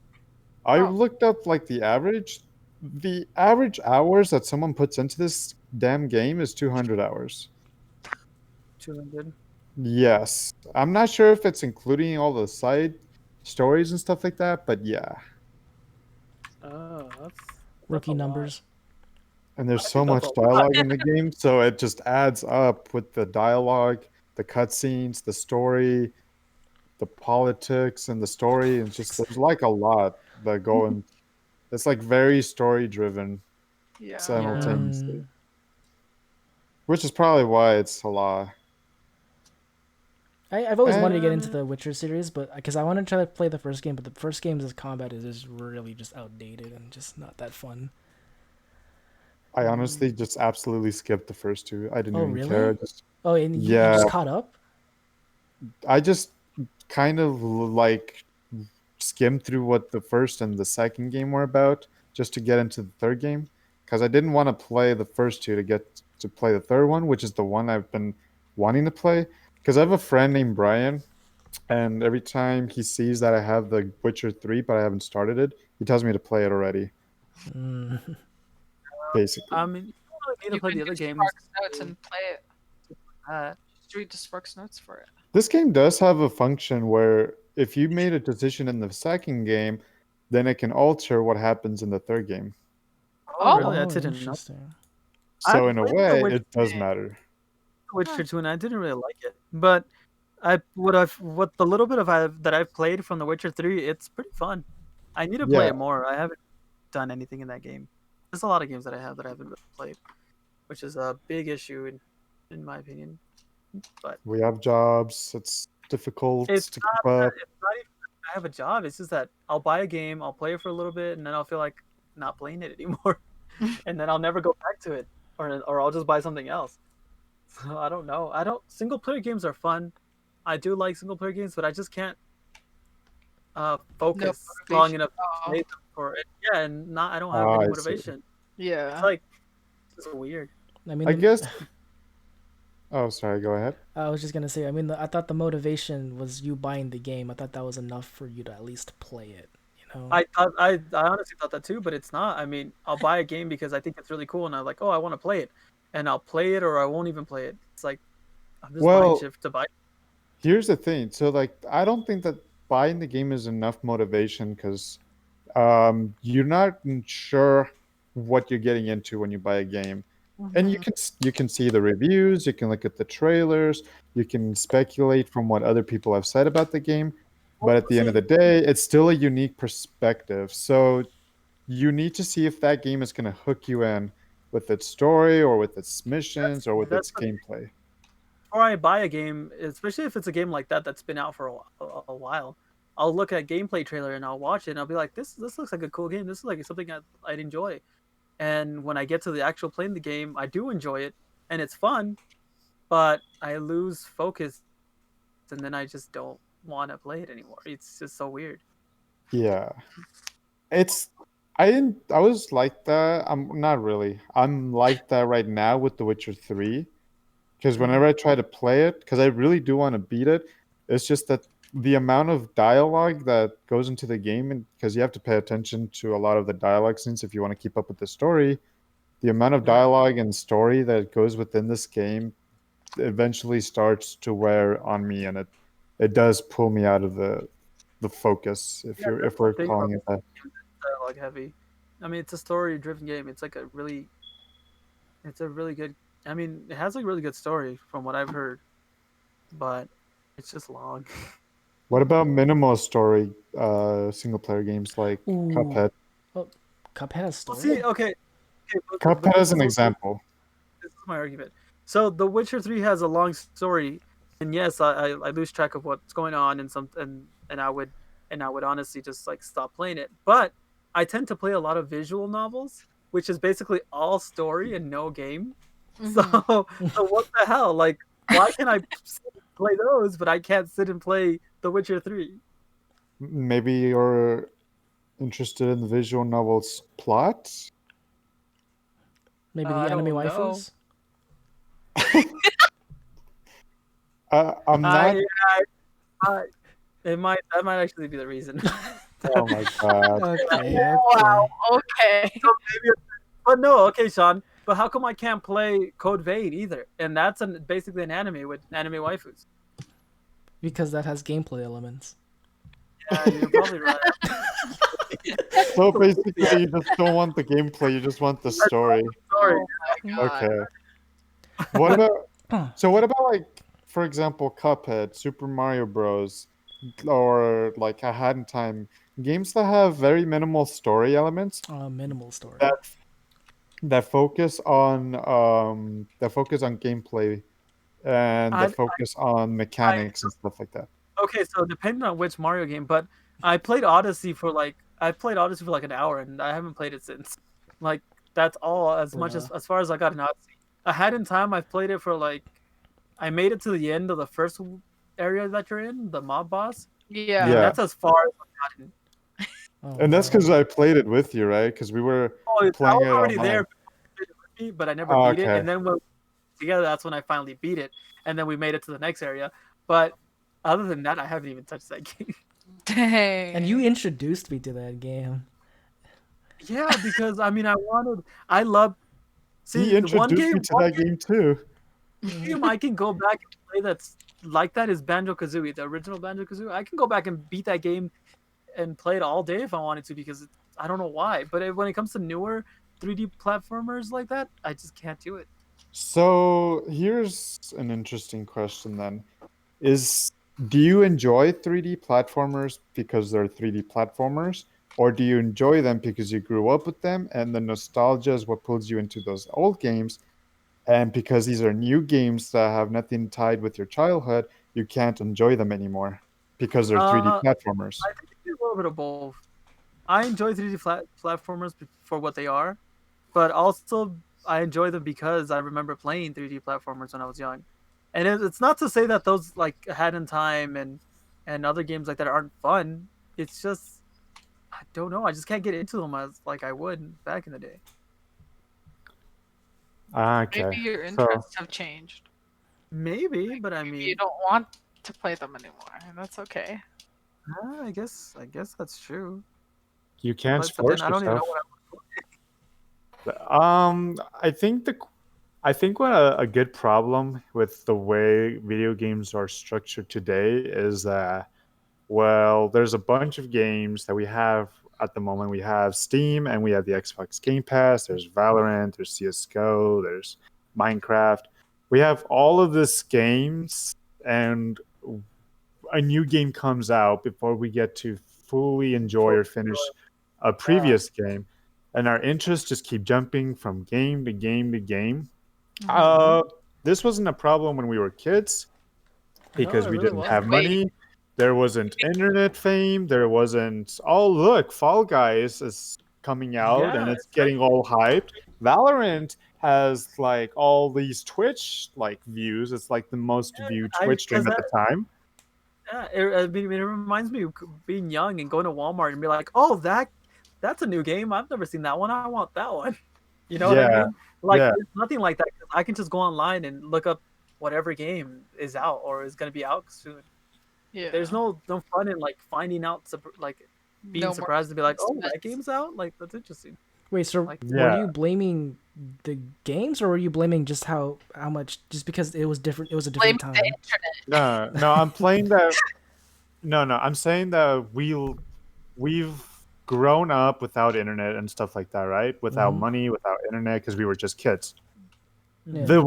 I Oh. looked up like the average. The average hours that someone puts into this damn game is 200 hours. 200. Yes. I'm not sure if it's including all the side stories and stuff like that, but yeah. Oh, that's Rookie a lot. numbers. And there's I so think that's much a lot. dialogue in the game, so it just adds up with the dialogue, the cutscenes, the story, the politics, and the story. And just there's like a lot that go in. It's like very story driven Yeah. simultaneously, which is probably why it's a lot. I've always wanted to get into And the Witcher series, but because I want to try to play the first game, but the first game's combat is just really just outdated and just not that fun. I honestly just absolutely skipped the first two. I didn't Oh even care. really? Oh, and you Yeah, just caught up? I just kind of like skimmed through what the first and the second game were about just to get into the third game because I didn't want to play the first two to get to play the third one, which is the one I've been wanting to play. Because I have a friend named Brian, and every time he sees that I have the Witcher 3 but I haven't started it, he tells me to play it already, Mm. basically. I mean, you don't really need to You play can the other use games. Spark's notes and play it. Uh, Just read the Spark's notes for it. This game does have a function where if you made a decision in the second game, then it can alter what happens in the third game. oh, Oh, really? I Oh, didn't know. interesting. I So in a played The way, Witcher, it does matter. Witcher 2, and I didn't really like it. But what the little bit that I've played from The Witcher 3, it's pretty fun. I need to play Yeah, it more. I haven't done anything in that game. There's a lot of games that I have that I haven't really played, which is a big issue in my opinion. But we have jobs. It's difficult it's to not keep up. that it's not even that I have a job. It's just that I'll buy a game, I'll play it for a little bit, and then I'll feel like not playing it anymore, and then I'll never go back to it, or I'll just buy something else. So I don't know. I don't. Single player games are fun. I do like single player games, but I just can't no focus long motivation. enough to Oh, play them for it. Yeah, and not I don't have Ah, any I see. motivation. It's yeah. like it's just weird. I mean, I guess. Oh, sorry. Go ahead. I was just gonna say. I mean, I thought the motivation was you buying the game. I thought that was enough for you to at least play it. You know? I honestly thought that too, but it's not. I mean, I'll buy a game because I think it's really cool, and I'm like, oh, I want to play it, and I'll play it, or I won't even play it. It's like I'm just buying Well, shit to buy. here's the thing. So, like, I don't think that buying the game is enough motivation because you're not sure what you're getting into when you buy a game. And Mhm. you can see the reviews, you can look at the trailers, you can speculate from what other people have said about the game, but Well, at the end of see, the day, it's still a unique perspective. So you need to see if that game is going to hook you in with its story or with its missions or with that's its the gameplay. before I buy a game, especially if it's a game like that that's been out for a while. I'll look at gameplay trailer and I'll watch it and I'll be like, this looks like a cool game. This is like something I'd enjoy. And when I get to the actual playing the game, I do enjoy it and it's fun, but I lose focus and then I just don't want to play it anymore. It's just so weird. Yeah. It's I was like that. I'm not really. I'm like that right now with The Witcher 3 because Mhm. whenever I try to play it, because I really do want to beat it, it's just that the amount of dialogue that goes into the game, and because you have to pay attention to a lot of the dialogue scenes if you want to keep up with the story, the amount of Yeah. dialogue and story that goes within this game eventually starts to wear on me, and it does pull me out of the focus Yeah, if that's the we're thing about calling it that. dialogue heavy. I mean, it's a story driven game. It's a really good. I mean, it has a really good story from what I've heard, but it's just long. What about minimal story single player games like Ooh. Cuphead? Oh, Cuphead has Well, story. see, okay, but Cuphead this as is an example. this is my argument. So, The Witcher 3 has a long story, and yes, I lose track of what's going on, and I would honestly just like stop playing it. But I tend to play a lot of visual novels, which is basically all story and no game. So, Mhm. so what the hell? Like, why can I sit and play those, but I can't sit and play The Witcher 3? Maybe you're interested in the visual novel's plot. Maybe the I anime don't know. waifus. I'm not. I, I it might that might actually be the reason. Oh my god. Okay, Wow. okay. Okay. So maybe, but no, okay, Sean. But how come I can't play Code Vein either? And that's basically an anime with anime waifus. Because that has gameplay elements. Yeah, you're probably right. So basically, you just don't want the gameplay, you just want the story. Sorry. Oh my god. Okay. What about Huh. so what about like for example Cuphead, Super Mario Bros, or like A Hat in Time, games that have very minimal story elements Minimal story. that that focus on gameplay and the I focus on mechanics and stuff like that. okay, so depending on which Mario game, but I played Odyssey for like an hour and I haven't played it since. Like that's all as much Bruh. as far as I got in Odyssey. I had in time I've played it for like I made it to the end of the first area that you're in, the mob boss, and Yeah. Yeah, that's as far as I've gotten. Oh and that's because no. I played it with you, right? Because we were Oh, I playing was it already there, online. but I never Oh, beat it. okay. And then when we were together, that's when I finally beat it, and then we made it to the next area. But other than that, I haven't even touched that game. Dang. And you introduced me to that game. Yeah, because I mean, I love. He See, the introduced me to that game too. game I can go back and play that's like that is Banjo Kazooie, the original Banjo Kazooie. I can go back and beat that game and play it all day if I wanted to because I don't know why. But when it comes to newer 3D platformers like that, I just can't do it. So here's an interesting question then. Is Do you enjoy 3D platformers because they're 3D platformers, or do you enjoy them because you grew up with them and the nostalgia is what pulls you into those old games? And because these are new games that have nothing tied with your childhood, you can't enjoy them anymore because they're 3D I platformers. think it's a little bit of both. I enjoy 3D platformers for what they are, but also I enjoy them because I remember playing 3D platformers when I was young. And it's not to say that those like Hat in Time and other games like that aren't fun. It's just I don't know. I just can't get into them as like I would back in the day. Okay. Maybe your So interests have changed. Maybe, but I Maybe you mean, don't want to play them anymore, and that's okay. I guess that's true. you can't But then force I don't even know yourself. what I think what a good problem with the way video games are structured today is that, well, there's a bunch of games that we have at the moment. We have Steam and we have the Xbox Game Pass. There's Valorant, there's CS:GO, there's Minecraft. We have all of these games, and a new game comes out before we get to fully enjoy or finish a yeah. previous game, and our interests just keep jumping from game to game to game. Mhm. Uh, this wasn't a problem when we were kids No, because it we really didn't have wasn't. Wait, money. There wasn't internet fame. There wasn't, oh, look, Fall Guys is coming out and Yeah, it's getting all hyped. Valorant has like all these Twitch like views. It's like the most viewed I Twitch stream because at the time. yeah, I mean, it reminds me of being young and going to Walmart and be like, "Oh, that's a new game. I've never seen that one. I want that one." You know what I Yeah, mean? Like, yeah. it's nothing like that. 'Cause I can just go online and look up whatever game is out or is gonna be out soon. yeah, There's no fun in like finding out, like being no more surprised to be like, "Oh, that suspense. game's out." Like that's interesting. Wait, so Like, were Yeah. you blaming the games, or were you blaming just how much, just because it was different? It was a Blame different the time. internet. No, I'm playing that. No, I'm saying that we've grown up without internet and stuff like that, right? Without Hmm. money, without internet, because we were just kids. Yeah. The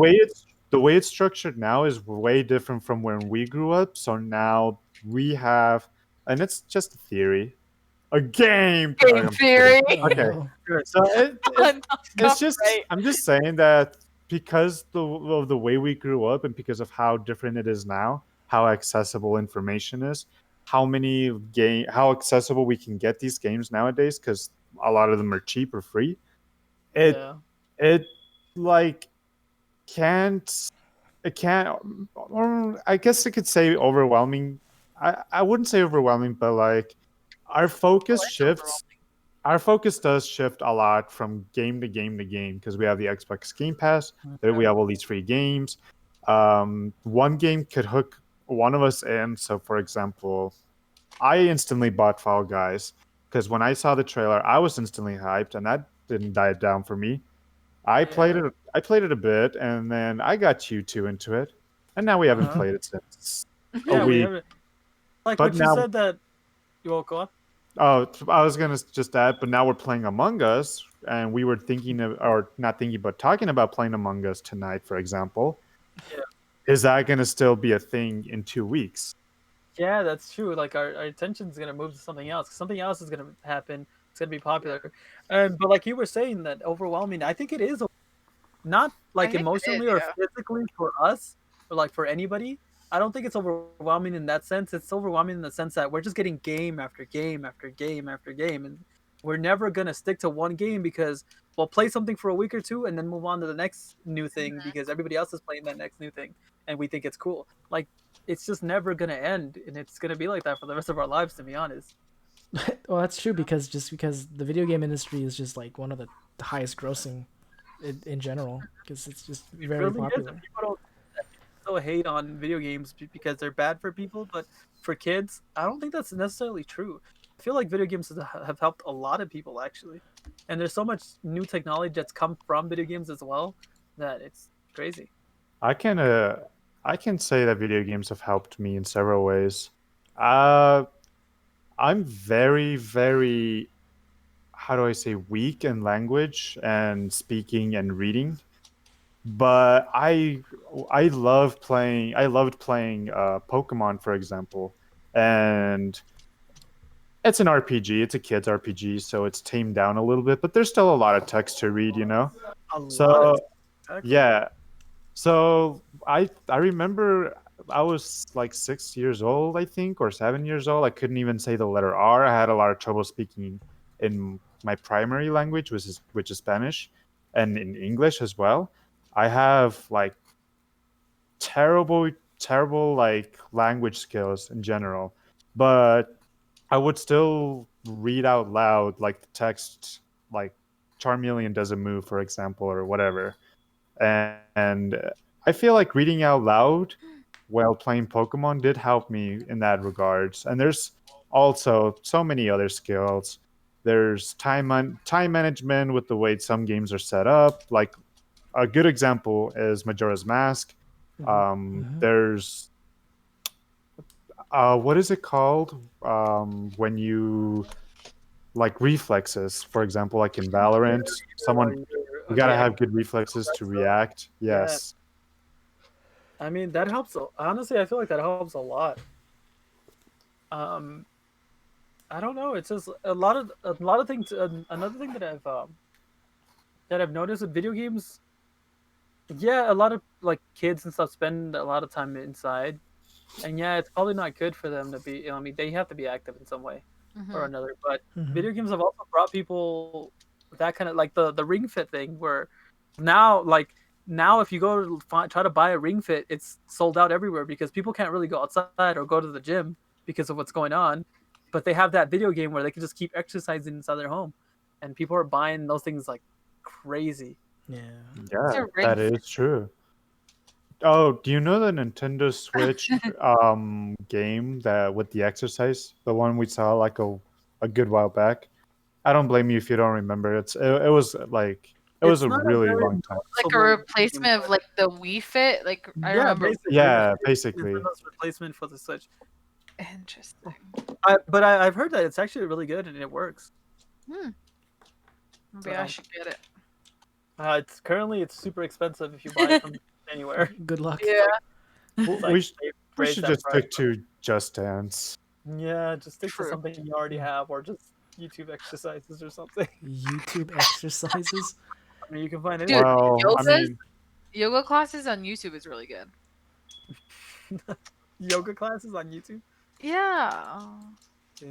way it's structured now is way different from when we grew up. So now we have, and it's just a theory, a game. Game I'm kidding. theory. Oh Okay, no. so No, it's just, copyright. I'm just saying that because of the way we grew up and because of how different it is now, how accessible information is, how accessible we can get these games nowadays, because a lot of them are cheap or free. It yeah, it like can't it can't or I guess I could say overwhelming. I wouldn't say overwhelming, but like our Oh, focus it's shifts our focus does shift a lot from game to game to game because we have the Xbox Game Pass, there we okay. have all these free games. One game could hook one of us in. So, for example, I instantly bought Fall Guys because when I saw the trailer, I was instantly hyped, and that didn't die down for me. I played Yeah. it. I played it a bit, and then I got you two into it, and now we haven't Uh-huh. played it since a Yeah, we week. have it. Like But what you now, said that you woke up. oh, I was gonna just add, but now we're playing Among Us, and we were thinking of, or not thinking, but talking about playing Among Us tonight, for example. Yeah. Is that gonna still be a thing in 2 weeks? Yeah, that's true. Like our attention's gonna move to something else. Something else is gonna happen. It's gonna be popular. But like you were saying, that overwhelming. I think it is not I like think it is. emotionally or Yeah. physically for us. or like for anybody, I don't think it's overwhelming in that sense. It's overwhelming in the sense that we're just getting game after game after game after game, and we're never gonna stick to one game because we'll play something for a week or two and then move on to the next new thing because everybody else is playing that next new thing and we think it's cool. Like it's just never gonna end, and it's gonna be like that for the rest of our lives, to be honest. Well, that's true because the video game industry is just like one of the highest grossing in general because it's just It very really is, popular. and people don't so hate on video games because they're bad for people, but for kids, I don't think that's necessarily true. I feel like video games have helped a lot of people actually, and there's so much new technology that's come from video games as well that it's crazy. I can uh I can say that video games have helped me in several ways. Uh I'm very, how do I say, weak in language and speaking and reading, but I loved playing Pokemon, for example. And it's an RPG, it's a kids RPG, so it's tamed down a little bit, but there's still a lot of text to read, you know. A lot of So yeah, so I remember I was like 6 years old, I think, or 7 years old. I couldn't even say the letter R. I had a lot of trouble speaking in my primary language, which is Spanish, and in English as well. I have like terrible like language skills in general, but I would still read out loud like the text, like Charmeleon doesn't move, for example, or whatever. And I feel like reading out loud while playing Pokemon did help me in that regards. And there's also so many other skills. There's time management with the way some games are set up. Like a good example is Majora's Mask. There's what is it called when you like reflexes, for example, like in Valorant, someone you gotta have good reflexes to react. Yeah, Yes. I mean that helps. Honestly, I feel like that helps a lot. Um, I don't know. It's just a lot of things. Another thing that I've noticed with video games, yeah, a lot of like kids and stuff spend a lot of time inside, and yeah, it's probably not good for them to be. I mean, they have to be active in some way or another. But video games have also brought people that kind of like the Ring Fit thing, where now like now if you go to try to buy a Ring Fit, it's sold out everywhere because people can't really go outside or go to the gym because of what's going on. But they have that video game where they can just keep exercising inside their home, and people are buying those things like crazy. Yeah. It's Yeah, a ring. that is true. Oh, do you know the Nintendo Switch game that with the exercise, the one we saw like a good while back? I don't blame you if you don't remember. It was like it was It's a not a really very long time. Like a replacement of like the Wii Fit. Like I Yeah, remember. basically. Yeah, It's basically. Nintendo's replacement for the Switch. Interesting. But I've heard that it's actually really good and it works. Maybe I should get it. It's super expensive if you buy it from anywhere. Good luck. Yeah. It's like We they we raise should that just price. stick to Just Dance. Yeah, just stick True. to something you already have, or just YouTube exercises or something. YouTube exercises. I mean, you can find Dude, anything. Well, I mean, Yoga classes on YouTube is really good. Yoga classes on YouTube. Yeah. Yeah.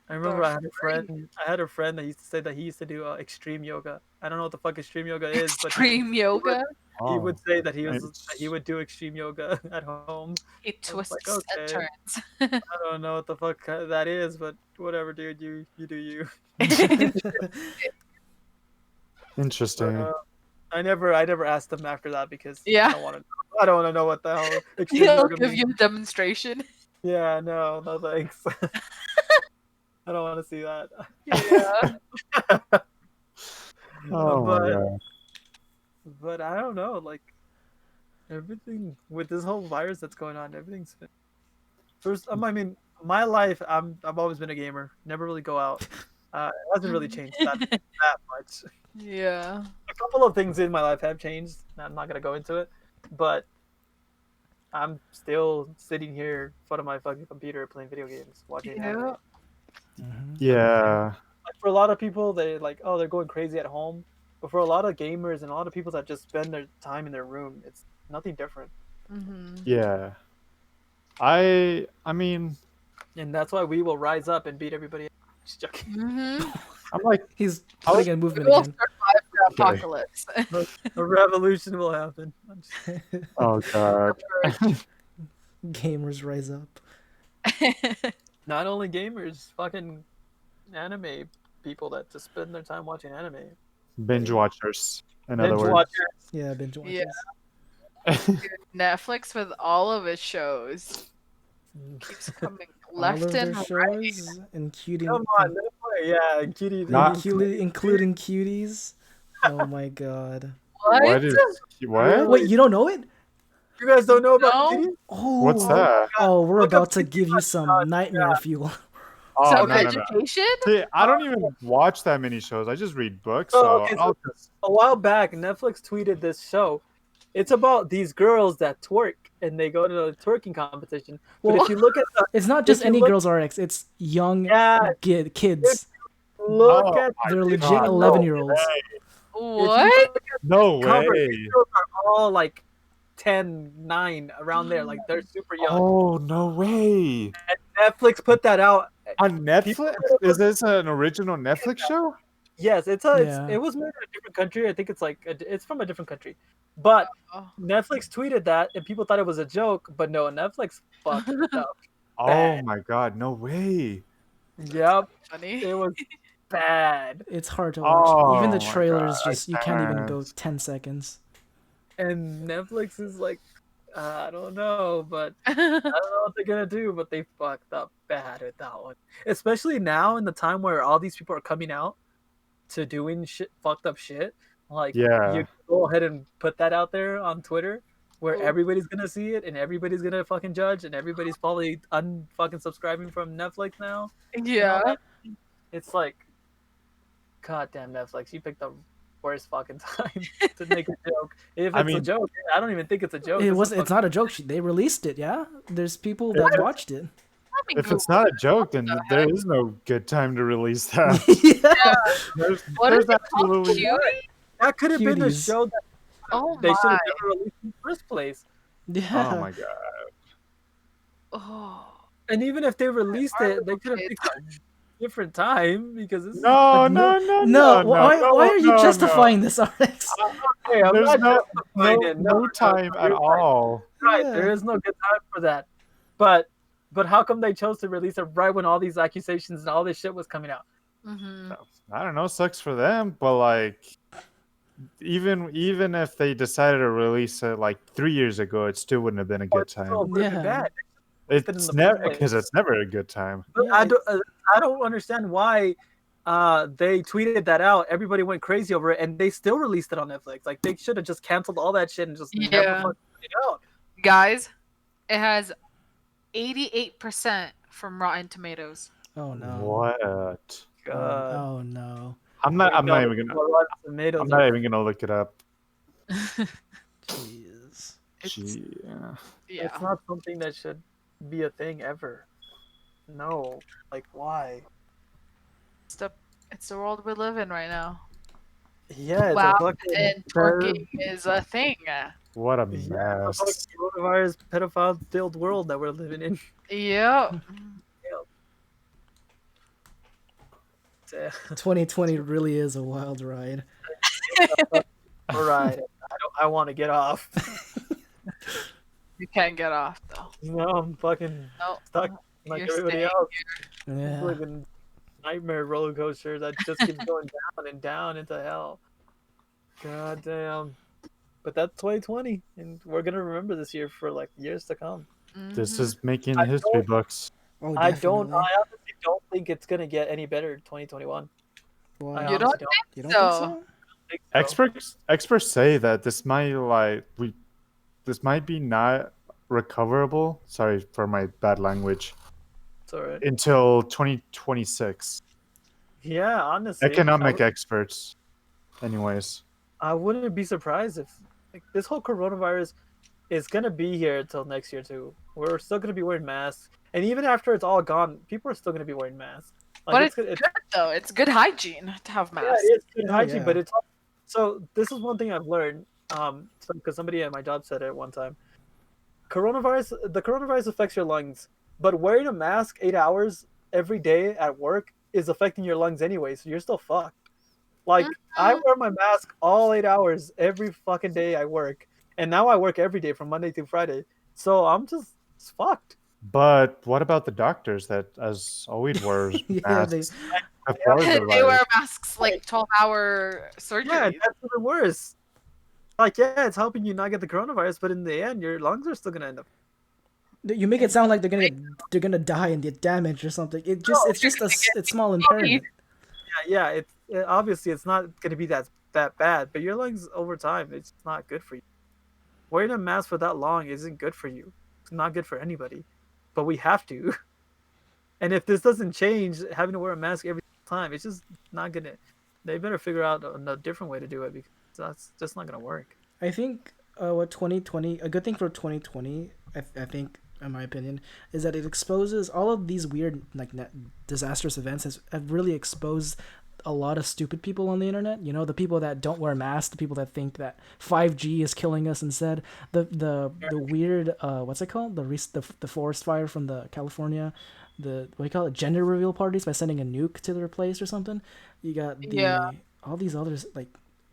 I remember Or I had a friend. I had a friend that used to say that he used to do extreme yoga. I don't know what the fuck extreme yoga is, but Extreme yoga. he would say that he it's- would do extreme yoga at home. He I was like, twists and okay. turns. I don't know what the fuck that is, but whatever, dude. You do you. interesting. But, I never asked him after that because Yeah. I don't want to know what the hell extreme He'll yoga give means. you a demonstration. Yeah, no thanks. I don't want to see that. Yeah. Oh my but god. but I don't know, like everything with this whole virus that's going on, everything's been first. I mean, my life, I've always been a gamer. Never really go out. It hasn't really changed that much. Yeah. A couple of things in my life have changed. I'm not gonna go into it, but I'm still sitting here in front of my fucking computer playing video games, watching anime. Yeah. Like for a lot of people, they like, oh, they're going crazy at home. But for a lot of gamers and a lot of people that just spend their time in their room, Nothing different. Yeah. I mean, And that's why we will rise up and beat everybody. Just joking. I'm like, He's I was- putting in We movement will again. survive the Okay. apocalypse. A revolution will happen. oh god. Gamers rise up. Not only gamers, fucking anime people that just spend their time watching anime. Binge watchers, in other Binge words. watchers. Yeah, binge watchers. Yeah. Netflix with all of its shows keeps coming All left of their and right. shows, including Come on, yeah, and Cuties. Not- including Cuties. Oh my god. What is what? Really? Wait, you don't know it? You guys don't know about No. Cuties? Oh, What's that? Oh, we're Look up about to Cuties give you some nightmare fuel. Oh Some no, no, no. education? See, I don't even watch that many shows. I just read books. Oh, So, okay, so- I'll just A while back, Netflix tweeted this show. It's about these girls that twerk and they go to a twerking competition. But Well- if you look at the It's not just If you any look- girls RX. It's young Yeah. kids. look Oh at They're my legit God, 11-year-olds. way. What? No cover, way. these girls are all like 10, 9, around there. Like they're super young. Oh no way. And Netflix put that out. On Netflix? Is this an original Netflix show? Yes, it was made in a different country. I think it's like it's from a different country. But Oh. Netflix tweeted that and people thought it was a joke, but no, Netflix fucked it up. Oh Bad. my god, no way. Yep, Funny. it was bad. It's hard to watch. Even the Oh my trailers God, just you can't even go thanks. 10 seconds. And Netflix is like, I don't know, but I don't know what they're gonna do, but they fucked up bad with that one. Especially now in the time where all these people are coming out to doing shit, fucked up shit. Like, Yeah. you go ahead and put that out there on Twitter, where Ooh. everybody's gonna see it and everybody's gonna fucking judge, and everybody's probably unfucking subscribing from Netflix now. Yeah. It's like, goddamn Netflix, you picked the worst fucking time to make a joke. If it's I a mean- joke, I don't even think it's a joke. It This was. is It's not a joke. They released it. Yeah, there's people that watched it. Let me If it's Google not a joke, then the there heck? is no good time to release that. Yeah. There's, What there's is it called? absolutely Cutie? That could have been a Cuties. show that Oh they should my. have never released in the first place. Yeah. Oh my god. Oh. And even if they released it, they could have Okay. picked a different time because this No, is no, no, No, no, why no, are you no, justifying this, RX? okay, I'm There's not no, justifying no, it. no time at you're right. all. Right, Yeah. there is no good time for that. But how come they chose to release it right when all these accusations and all this shit was coming out? Mm-hmm. I don't know, sucks for them, but like even if they decided to release it like 3 years ago, it still wouldn't have been a good It's so time. really Yeah. bad. in It's the never first because place. it's never a good time. But Yeah, I don't understand why they tweeted that out. Everybody went crazy over it, and they still released it on Netflix. Like they should have just canceled all that shit and just never Yeah. fucking put it out. Guys, it has 88% from Rotten Tomatoes. Oh no. What? God. Oh no. I'm not even gonna look it up. Jeez. Gee, yeah. Yeah. It's not something that should be a thing ever. No, like why? It's the world we live in right now. Yeah, it's Wow, a fucking and twerking is a thing. What a yeah, it's a mess. fucking coronavirus pedophile-filled world that we're living in. Yep. 2020 really is a wild ride. All right, I want to get off. You can't get off though. No, I'm fucking No. stuck like You're everybody staying else. Yeah. Living nightmare roller coaster that just keeps going down and down into hell. God damn. But that's 2020, and we're gonna remember this year for like years to come. This Mhm. is making I history don't- books. Oh, I definitely. honestly don't think it's gonna get any better in 2021. Why? I You honestly don't You don't so? think so? think so. Experts say that this might be not recoverable. Sorry for my bad language. It's alright. Until 2026. Yeah, honestly. Economic experts. Anyways. I wouldn't be surprised if like, this whole coronavirus is gonna be here until next year too. We're still gonna be wearing masks, and even after it's all gone, people are still gonna be wearing masks. Like, But it's good. good though. It's good hygiene to have Yeah, masks. it is good Oh, hygiene, yeah. but it's so. This is one thing I've learned because somebody at my job said it one time. The coronavirus affects your lungs, but wearing a mask 8 hours every day at work is affecting your lungs anyway, so you're still fucked. Like I Mhm. wear my mask all 8 hours every fucking day I work, and now I work every day from Monday through Friday, so I'm just fucked. But what about the doctors that, as always, wear Yeah, they. masks I have before to, the They wear virus? masks like 12-hour yeah, surgeries. that's even worse. Like, yeah, it's helping you not get the coronavirus, but in the end, your lungs are still gonna end up. You make it sound like they're gonna die and get damaged or something. It's just it's small Please. impairment. Yeah, obviously it's not gonna be that bad, but your lungs over time, it's not good for you. Wearing a mask for that long isn't good for you. It's not good for anybody, but we have to. And if this doesn't change, having to wear a mask every time, it's just not gonna. They better figure out a different way to do it because that's just not gonna work. I think what 2020 a good thing for 2020 I think in my opinion is that it exposes all of these weird like disastrous events have really exposed a lot of stupid people on the internet. You know, the people that don't wear masks, the people that think that 5G is killing us instead. The weird what's it called? The forest fire from the California, the what do you call it? Gender reveal parties by sending a nuke to their place or something. You got Yeah. the all these others like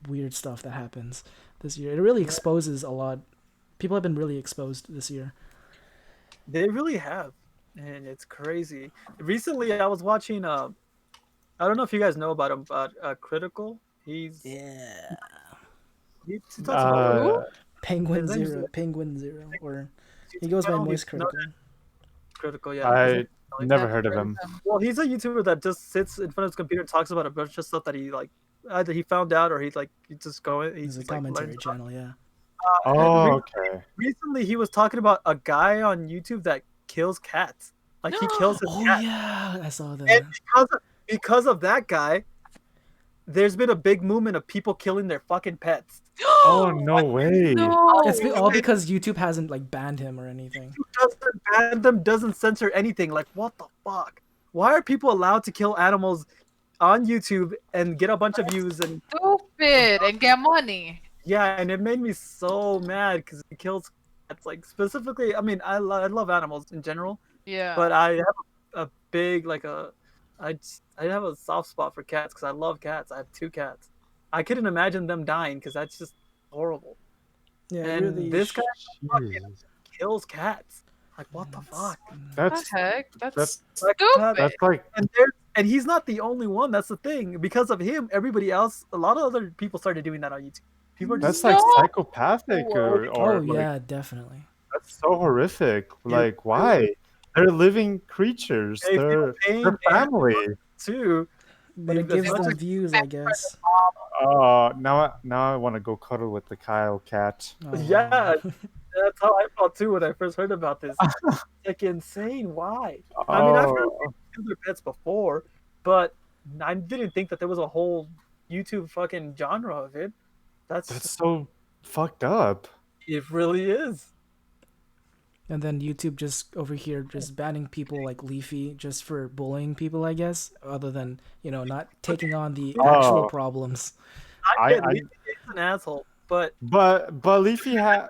weird stuff that happens this year. It really exposes a lot. People have been really exposed this year. They really have, and it's crazy. Recently, I was watching. I don't know if you guys know about him, but Critical. Yeah. He talks about like Who? Uh, his name's Penguin Zero, or he goes by Moist no, Critical. Critical. Yeah, his I name's like never that. heard of Never heard him. of them. Well, he's a YouTuber that just sits in front of his computer and talks about a bunch of stuff that he like either he found out or he just going he There's a just like learns commentary about. channel, yeah. And Oh, okay. recently he was talking about a guy on YouTube that kills cats. Like he kills his Oh cat, yeah, I saw and that. because of that guy, there's been a big movement of people killing their fucking pets. Oh, no way. It's No. all because YouTube hasn't like banned him or anything. Doesn't ban them, doesn't censor anything. Like what the fuck? Why are people allowed to kill animals on YouTube and get a bunch of views and Stupid and get money. yeah, and it made me so mad because it kills cats. Like specifically, I mean, I love animals in general, Yeah. but I have a big like I have a soft spot for cats because I love cats. I have two cats. I couldn't imagine them dying because that's just horrible. Yeah, it And really. this guy fucking Jesus. kills cats. Like what the It's- fuck? What That's the heck? That's that's Like, stupid. that's like and he's not the only one. That's the thing. Because of him, everybody else, a lot of other people started doing that on YouTube. People are just like No. psychopathic Oh or like yeah, definitely. that's so horrific. Yeah, Like why? They're living creatures. they feel pain They're and family. too. But it as gives much them as views, I guess. Now I want to go cuddle with the Kyle cat. yeah, Oh. that's how I felt too when I first heard about this. Like insane. Why? I mean, I've heard Oh, people kill their pets before, but I didn't think that there was a whole YouTube fucking genre of it. that's so fucked up. It really is. And then YouTube just over here just banning people like Leafy just for bullying people, I guess, other than, not taking on the actual Oh, problems. I I, get I Leafy is an asshole, but but Leafy yeah,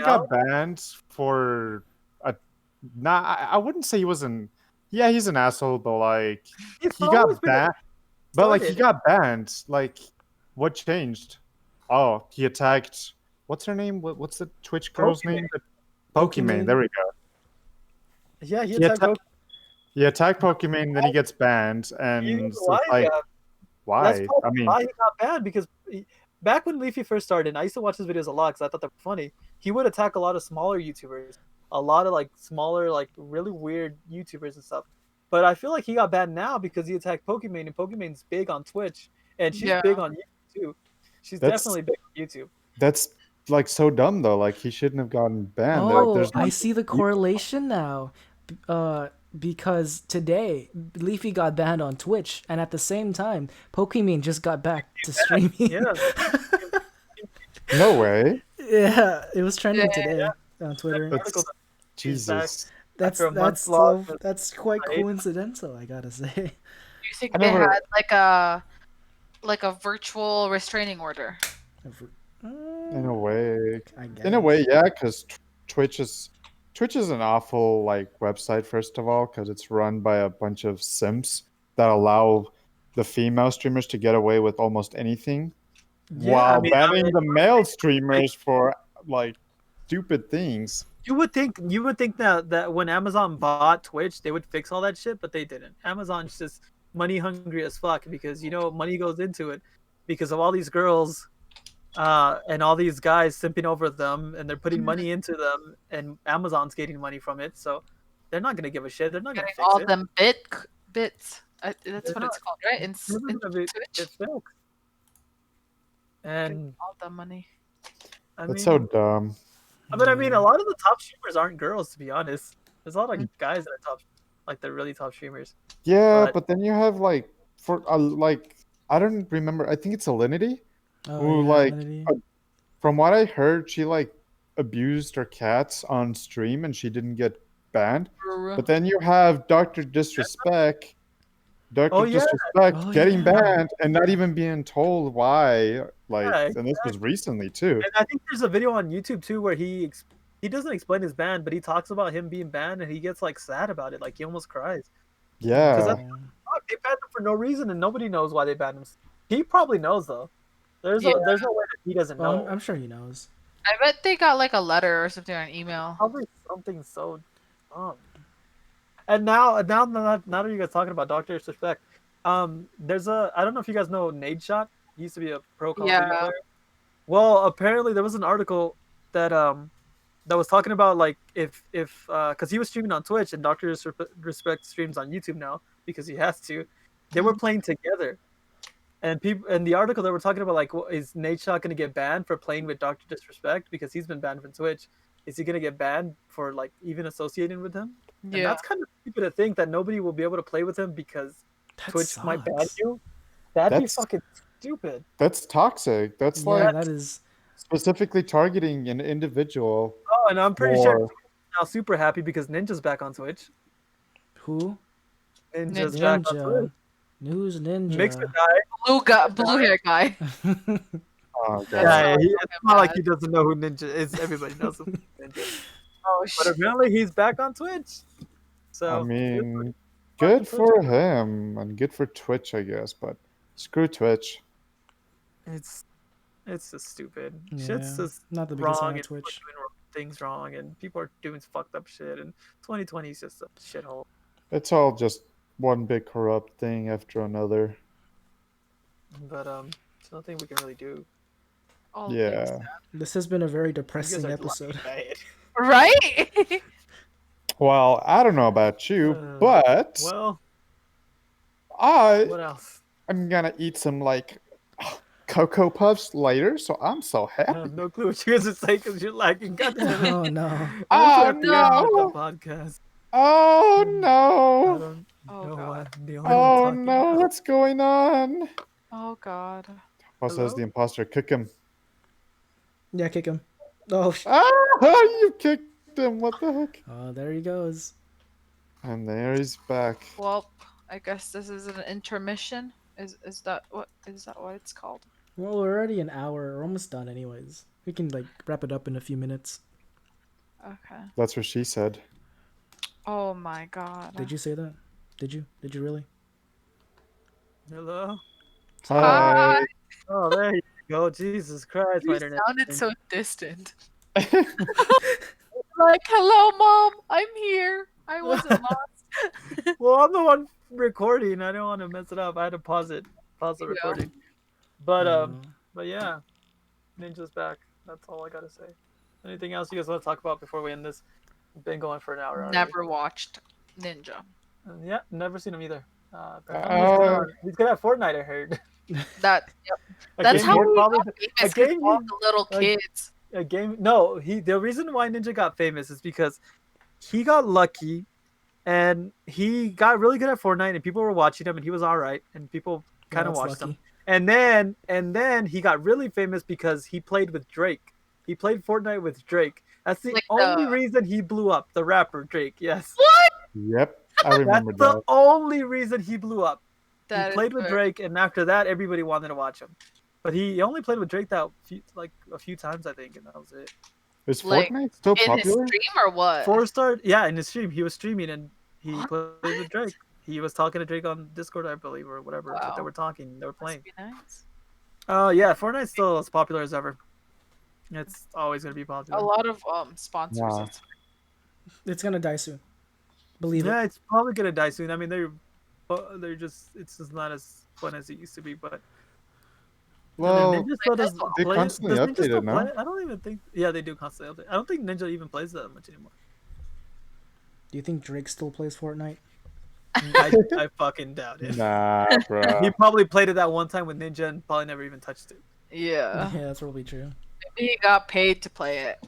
got banned for a not. I wouldn't say he wasn't. Yeah, he's an asshole, but like it's he always got been banned. But like he started. got banned. Like what changed? Oh, he attacked. What's her name? What's the Twitch girl's Pokemon. name? Pokemon. There we go. Yeah, he He attacked attacked. Pokemon. He attacked Pokemon, then he gets banned, and so Why? it's like, That's why? probably I mean, why he got banned because back when Leafy first started, and I used to watch his videos a lot because I thought they were funny. He would attack a lot of smaller YouTubers, a lot of like smaller, like really weird YouTubers and stuff. But I feel like he got banned now because he attacked Pokemon, and Pokemon's big on Twitch, and she's Yeah. big on YouTube too. She's that's definitely big on YouTube. that's like so dumb though. Like he shouldn't have gotten banned. Oh, There's I no. see the correlation now. Because today Leafy got banned on Twitch, and at the same time, Pokemon just got back to streaming. Yeah, No way. Yeah, it was trending Yeah. today on Twitter. article That's he's back Jesus. That's after a month that's long. that's quite Right? coincidental, I gotta say. You think I they never. had like a virtual restraining order? In a way, I guess. in a way, yeah, because Twitch is an awful like website. First of all, because it's run by a bunch of simps that allow the female streamers to get away with almost anything, Yeah, I while mean, banning the male streamers for like stupid things. you would think that when Amazon bought Twitch, they would fix all that shit, but they didn't. Amazon's just money hungry as fuck because money goes into it because of all these girls and all these guys simping over them, and they're putting money into them, and Amazon's getting money from it, so they're not gonna give a shit. They're not gonna Getting fix all it. them bits. That's They're what not. it's called, right? They're In not gonna Twitch. get fixed. Getting And all the money. I That's mean, so dumb. a lot of the top streamers aren't girls, to be honest. There's a lot of guys that are top, like the really top streamers. Yeah, But but then you have like like I don't remember. I think it's Alinity Oh, who yeah, like Alinity. from what I heard, she like abused her cats on stream and she didn't get banned. But then you have oh yeah, Oh, getting yeah. banned and not even being told why. Like, yeah. and this was recently too. And I think there's a video on YouTube too where he doesn't explain his ban, but he talks about him being banned, and he gets like sad about it, like he almost cries because Yeah, they banned him for no reason, and nobody knows why they banned him. He probably knows though. There's Yeah. there's no way that he doesn't Well, know. I'm sure he knows. I bet they got like a letter or something on email. Probably something so dumb. And now that you guys talking about Doctor Disrespect, there's I don't know if you guys know Nade Shot. He used to be a pro Call of Duty Yeah. player. Well, apparently there was an article that was talking about like if because he was streaming on Twitch and Doctor Disrespect streams on YouTube now because he has to. They were playing together, and people in the article they were talking about like, is Nade Shot going to get banned for playing with Doctor Disrespect because he's been banned from Twitch? Is he going to get banned for like even associating with him? And Yeah. that's kind of stupid to think that nobody will be able to play with him because That Twitch might ban sucks. you. That'd be That's- fucking stupid. that's toxic. That's Yeah, like that is. specifically targeting an individual. Oh, and I'm pretty sure for- he's now super happy because Ninja's back on Twitch. Who? Ninja's back on Twitch. Ninja. Who's Ninja? Mixed with guy. Blue hair guy. Oh, That's God. Yeah, not it's not like bad. he doesn't know who Ninja is. Everybody knows who Ninja. Oh But shit. apparently he's back on Twitch. So I mean, good for him and good for Twitch, I guess. But screw Twitch. it's just stupid. Yeah, Shit's just not the biggest fan wrong, of and people are Twitch. doing things wrong, and people are doing fucked up shit. And 2020 is just a shithole. It's all just one big corrupt thing after another. But there's nothing we can really do. All Yeah. things. This has been a very You guys depressing are episode. bad. Right? Well, I don't know about you, but Well, I what else? I'm gonna eat some like Cocoa Puffs later, so I'm so I happy. have no clue what you guys are saying because you're lagging. God damn it. Oh no. Oh, At the end of no. the podcast. Oh I no! don't Oh, know God. what the only Oh one talking no! about. What's going on? Oh god. What says Hello? the imposter? Kick him! Yeah, kick him. Oh, Ah! You kicked him! What the heck? oh, there he goes. And there he's back. Well, I guess this is an intermission. Is that what it's called? Well, we're already an hour. We're almost done, anyways. We can like wrap it up in a few minutes. Okay. That's what she said. Oh my god. Did you say that? Did you? Did you really? Hello? Hi. Oh, there you go. Jesus Christ, my You internet. sounded so distant. Like, hello, mom. I'm here. I wasn't lost. Well, I'm the one recording. I don't want to mess it up. I had to pause the Yeah. recording. But Oh. but yeah, Ninja's back. That's all I gotta say. Anything else you guys want to talk about before we end this? We've been going for an hour already. Never watched Ninja. Yeah, never seen him either. Apparently he's good at Fortnite, I heard. That A that's game how he we probably- got famous. game All he- the little like- kids. a game. No, the reason why Ninja got famous is because he got lucky, and he got really good at Fortnite, and people were watching him, and he was all right, and people kind of That's watched him. lucky. And then he got really famous because he played with Drake. He played Fortnite with Drake. That's the Like only the- reason he blew up. The rapper Drake. Yes, What? Yep, I that's remember the that. only reason he blew up. That He is played with good. Drake, and after that, everybody wanted to watch him. But he only played with Drake a few times, I think, and that was it. Is Like, Fortnite still In his popular? stream or what? 4-star, yeah, in his stream, he was streaming and he What? played with Drake. He was talking to Drake on Discord, I believe, or whatever. But they Wow. were talking, they were playing. Must be nice. Yeah, Fortnite's still as popular as ever. It's always gonna be A popular. lot of sponsors. Wow. It's gonna die soon. Believe Yeah, it. it's probably gonna die soon. I mean, they're just it's just not as fun as it used to be. But Well, Ninja still does they play. constantly Does Ninja update still it, no? play? I don't even think. Yeah, they do constantly update. I don't think Ninja even plays that much anymore. Do you think Drake still plays Fortnite? I fucking doubt it. Nah, bro. He probably played it that one time with Ninja and probably never even touched it. Yeah. Yeah, that's probably true. Maybe he got paid to play it.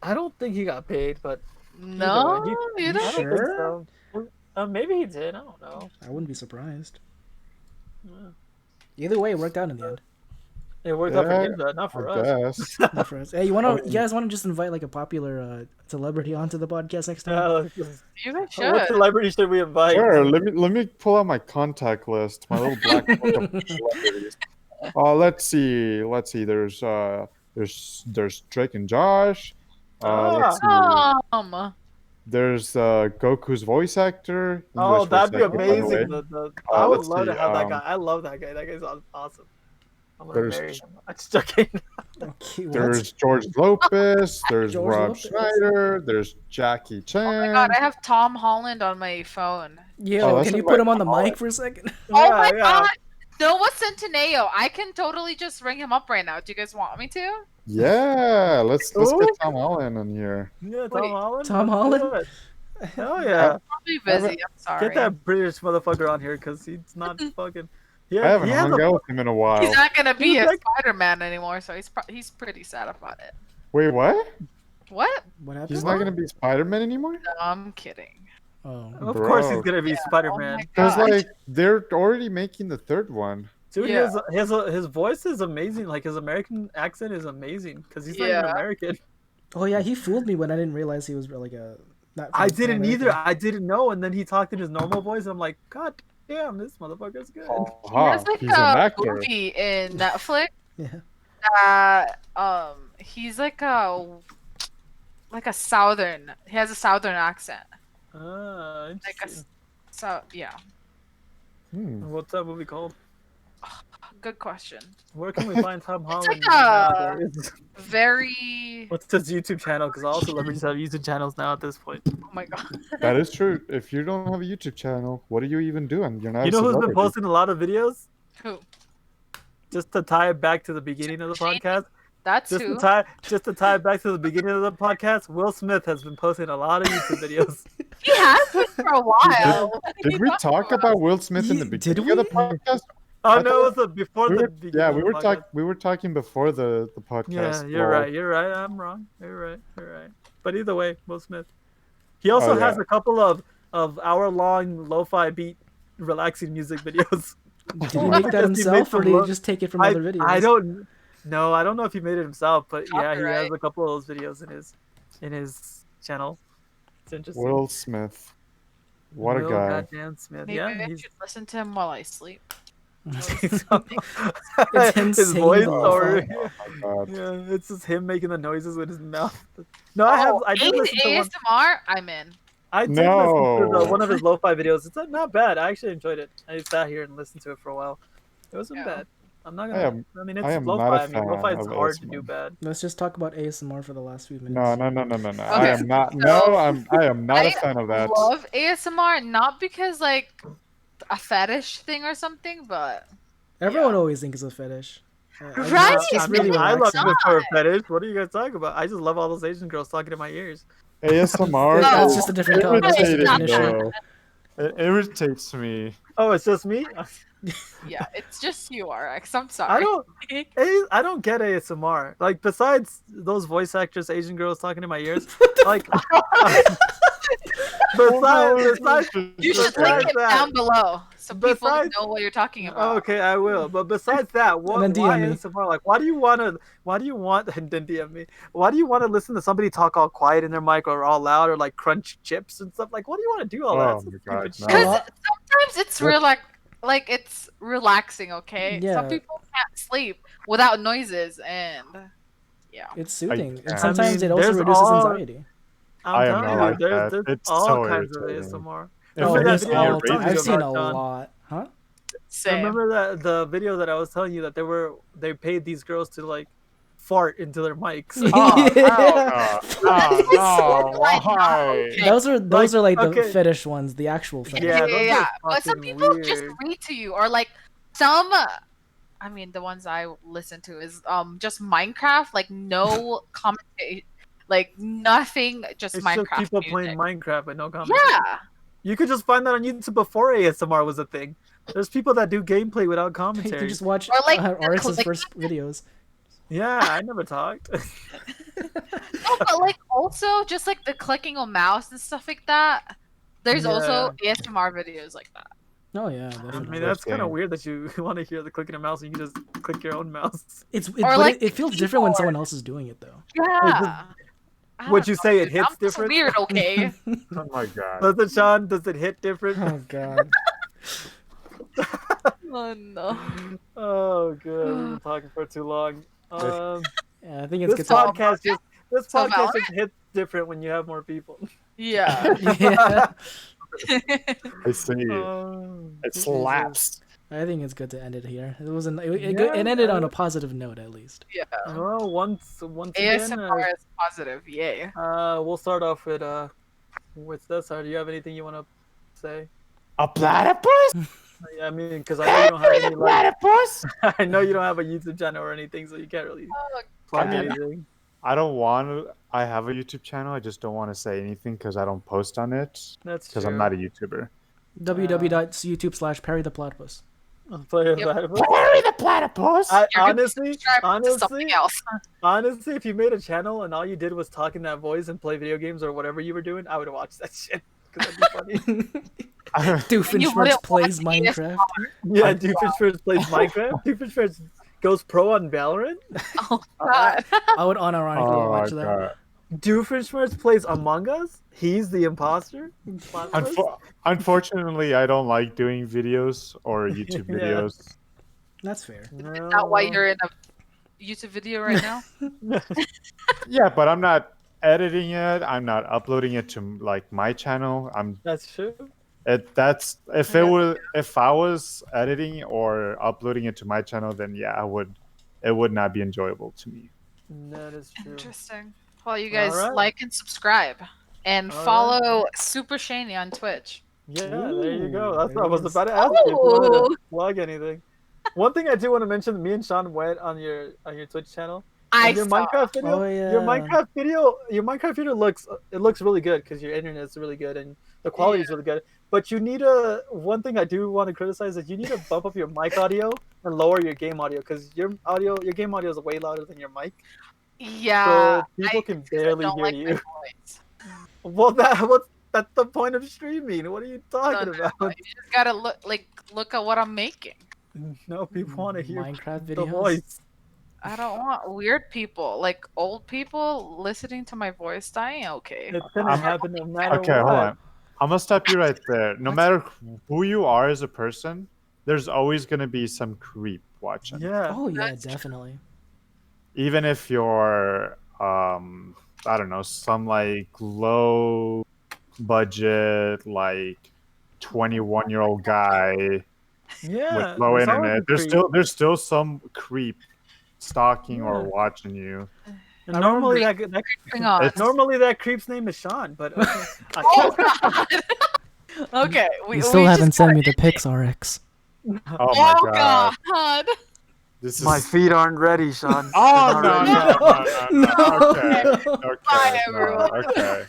I don't think he got paid, but No, way, you I don't don't think think Sure? so. Maybe he did. I don't know. I wouldn't be surprised. Yeah. Either way, it worked out in the end. It worked out for Yeah, Ninja, not for I us. guess. Not for us. Hey, you guys wanna just invite like a popular celebrity onto the podcast next time? You guys should. What celebrity should we invite? Sure. Let me pull out my contact list, my little black book of celebrities. Let's see. There's Drake and Josh. Let's see. There's Goku's voice actor. Oh, English that'd be voice actor, by the way. amazing. I would let's love to see, have that guy. I love that guy. That guy's awesome. I'm gonna There's- marry him. I'm just joking. Okay, what? There's George Lopez. There's George Rob Lopez. Schneider. There's Jackie Chan. Oh my god, I have Tom Holland on my phone. Yo, that's can you not put like him on the Holland. mic for a second? Oh my yeah. god! Noah Centineo. I can totally just ring him up right now. Do you guys want me to? Yeah, let's get Who? Tom Holland in here. Yeah, Tom Wait, Holland. Tom let's do Holland? it. Hell yeah. Probably busy. I'm sorry. Get that British motherfucker on here because he's not fucking. I haven't he has hung a, out with him in a while. He's not gonna be He's a like- Spider-Man anymore, so he's pretty sad about it. Wait, what? What? What happened? He's not gonna be Spider-Man anymore? No, I'm kidding. Oh. Of course he's Bro. gonna be Spider-Man. Oh my Because God. like they're already making the third one. Dude, Yeah. his voice is amazing. Like his American accent is amazing because he's not even Yeah. American. Oh yeah, he fooled me when I didn't realize he was like a. Not I from didn't America. either. I didn't know, and then he talked in his normal voice, and I'm like, God damn, this motherfucker's good. There's like He's a an actor. movie in Netflix. Yeah. He's like a southern. He has a southern accent. Ah, Like interesting. So yeah, Hmm. What's that movie called? good question. Where can we find Tom Holland? like Very. What's his YouTube channel? Because all celebrities have YouTube channels now at this point. Oh my god. That is true. If you don't have a YouTube channel, what are you even doing? You're not. You a know who's been celebrity. posting a lot of videos? Who? Just to tie it back to the beginning of the podcast. That's Just who. to tie it back to the beginning of the podcast. Will Smith has been posting a lot of YouTube videos. He has been for a while. What are Did you we talking talk about Will Smith in the Did beginning of the we? podcast? Oh I no, it thought- was before We the were, beginning. yeah, of we the were podcast. talking. We were talking before the podcast. Yeah, you're Well, right. You're right. I'm wrong. You're right. You're right. But either way, Will Smith. He also Oh, has yeah. a couple of hour-long lo-fi beat relaxing music videos. Did he make that Because he made himself, or some did he lo- just take it from I, other videos? I don't know. I don't know if he made it himself, but yeah, he has Copyright. a couple of those videos in his channel. It's interesting. Will Smith. What a Will guy. Goddamn Smith. Maybe Yeah, I he's should listen to him while I sleep. his insane, voice though. or Oh my god. yeah, it's just him making the noises with his mouth. No, I did listen to one. ASMR. I'm in. I did listen to No. one of his lo-fi videos. It's not bad. I actually enjoyed it. I sat here and listened to it for a while. It wasn't Yeah. bad. I'm not I gonna. am- I mean, it's I am lo-fi. not a I mean, fan lo-fi is of hard to ASMR. do bad. Let's just talk about ASMR for the last few minutes. No. I Okay, am not. so- No, I am not a I fan of that. love ASMR, not because like a fetish thing or something, but Everyone always thinks it's a fetish. Right? It's just I mean, really I love relaxing. it for a fetish. What are you guys talking about? I just love all those Asian girls talking in my ears. ASMR. That's is just a different color. That's just a irritating, definition. though. It irritates me. Oh, it's just me. yeah, it's just you, RX. I'm sorry. I don't get ASMR. Like besides those voice actress Asian girls talking in my ears, like besides You should besides link it that- down below so people Besides- know what you're talking about. Okay, I will. But besides that, what? And then Why DM me. ASMR? Like, why do you want? And then DM me. Why do you want to listen to somebody talk all quiet in their mic or all loud or like crunch chips and stuff? Like, what do you want to do all that? Oh That's my God, stupid no. shit. Because sometimes it's real like like it's relaxing. Okay, some Yeah. people can't sleep without noises, and yeah. It's soothing, and can't. sometimes I it mean, also there's reduces all. anxiety. I'm I am telling not you, like that. there's It's all so kinds of irritating. ASMR. If Oh, Remember that there's video I anything, was it all. telling I've you raises seen about, a John? lot, huh? Same. Remember the video that I was telling you that they paid these girls to like fart into their mics. Oh, hell Yeah. no. It's No, so like, why? okay. Those are like the okay. fetish ones, the actual fetish. Yeah, those Yeah, are but some fucking people just weird. read to you, or like some. I mean, the ones I listen to is just Minecraft, like no commentary, like nothing, just It's just Minecraft people playing music. Minecraft but no commentary. Yeah, You could just find that on YouTube before ASMR was a thing. There's people that do gameplay without You commentary. can just watch or like the RX's click. first videos. Yeah, I never talked. No, but like also just like the clicking on mouse and stuff like that. There's also ASMR videos like that. Oh yeah, I definitely. mean, that's kind of Interesting. weird that you want to hear the clicking of mouse and you can just click your own mouse. But like it feels different when someone else is doing it though. Yeah. I Would don't you know, say it dude. hits I'm just different? weird, okay? Oh my god. Does it, Sean? Does it hit different? Oh god. Oh no. Oh, good. We've been talking for too long. Yeah, I think it's This good to. podcast just So just hits different when you have more people. Yeah. Yeah, I see. Oh, It Jesus. slaps. I think it's good to end it here. It Yeah, ended on a positive note at least. Yeah. Well, once again, ASMR is positive, yay. we'll start off with this. Do you have anything you want to say? A platypus? Yeah, I mean, because I know you don't have any like, platypus? I know you don't have a YouTube channel or anything, so you can't really Oh, plug God. anything. I don't want to. I have a YouTube channel. I just don't want to say anything because I don't post on it. That's Because true. I'm not a YouTuber. www.youtube/Perry the Platypus. Player Yep. Platypus. Perry the platypus. I, You're gonna honestly, subscribe to something else. honestly, if you made a channel and all you did was talk in that voice and play video games or whatever you were doing, I would watch that shit because that'd be funny. Doofenshmirtz wouldn't plays watch Minecraft. Yeah, Doofenshmirtz plays Minecraft. Doofenshmirtz goes pro on Valorant. Oh god. I would unironically Oh my watch that. god. Doofenshmirtz plays Among Us. He's the imposter. Platypus? Unfortunately, I don't like doing videos or YouTube Yeah. videos. That's fair. Is that why you're in a YouTube video right now? Yeah, but I'm not editing it. I'm not uploading it to like my channel. That's true. If I was editing or uploading it to my channel, then yeah, it would not be enjoyable to me. That is true. Interesting. Well, you guys Alright. like and subscribe. And Alright. follow SuperShanney on Twitch. Yeah, there you go. Ooh, That's what I there was it is. about to ask you if you wanted Ooh. to plug anything. One thing I do want to mention: me and Sean went on your Twitch channel. I And your saw. Minecraft video, Oh, yeah. your Minecraft video looks really good because your internet's really good and the quality is really good. But you need one thing I do want to criticize is you need to bump up your mic audio and lower your game audio because your game audio is way louder than your mic. Yeah. So people can I barely don't hear like you. my voice. Well, that's the point of streaming. What are you talking No, about? you just gotta look at what I'm making. No, people want to hear Minecraft the videos. voice. I don't want weird people, like old people listening to my voice dying. Okay. It's gonna happen no matter Okay, what. hold on. I'm gonna stop you right there. No matter who you are as a person, there's always gonna be some creep watching. Yeah. Oh yeah, That's definitely. Even if you're I don't know, some like low budget, like 21-year-old guy Yeah. with low there's always internet. a creep. There's still some creep stalking or Yeah. watching you. And I normally Moving on. It's- normally that creep's name is Sean, but okay. Oh god. Okay. You still we haven't just sent got- me the pics, RX. Oh my Oh god. god. This is My feet aren't ready, Sean. Oh They're no, not ready. no. Okay. Bye, No, everyone. okay.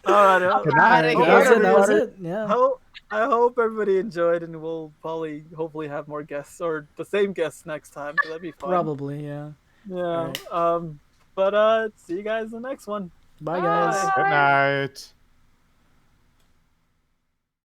All right. Good night. Alright, That was it. That was everybody. it. Yeah. I hope everybody enjoyed, and we'll hopefully have more guests or the same guests next time. So that'd be fun. Probably. Yeah. Yeah. Alright. But see you guys in the next one. Bye guys. Good night.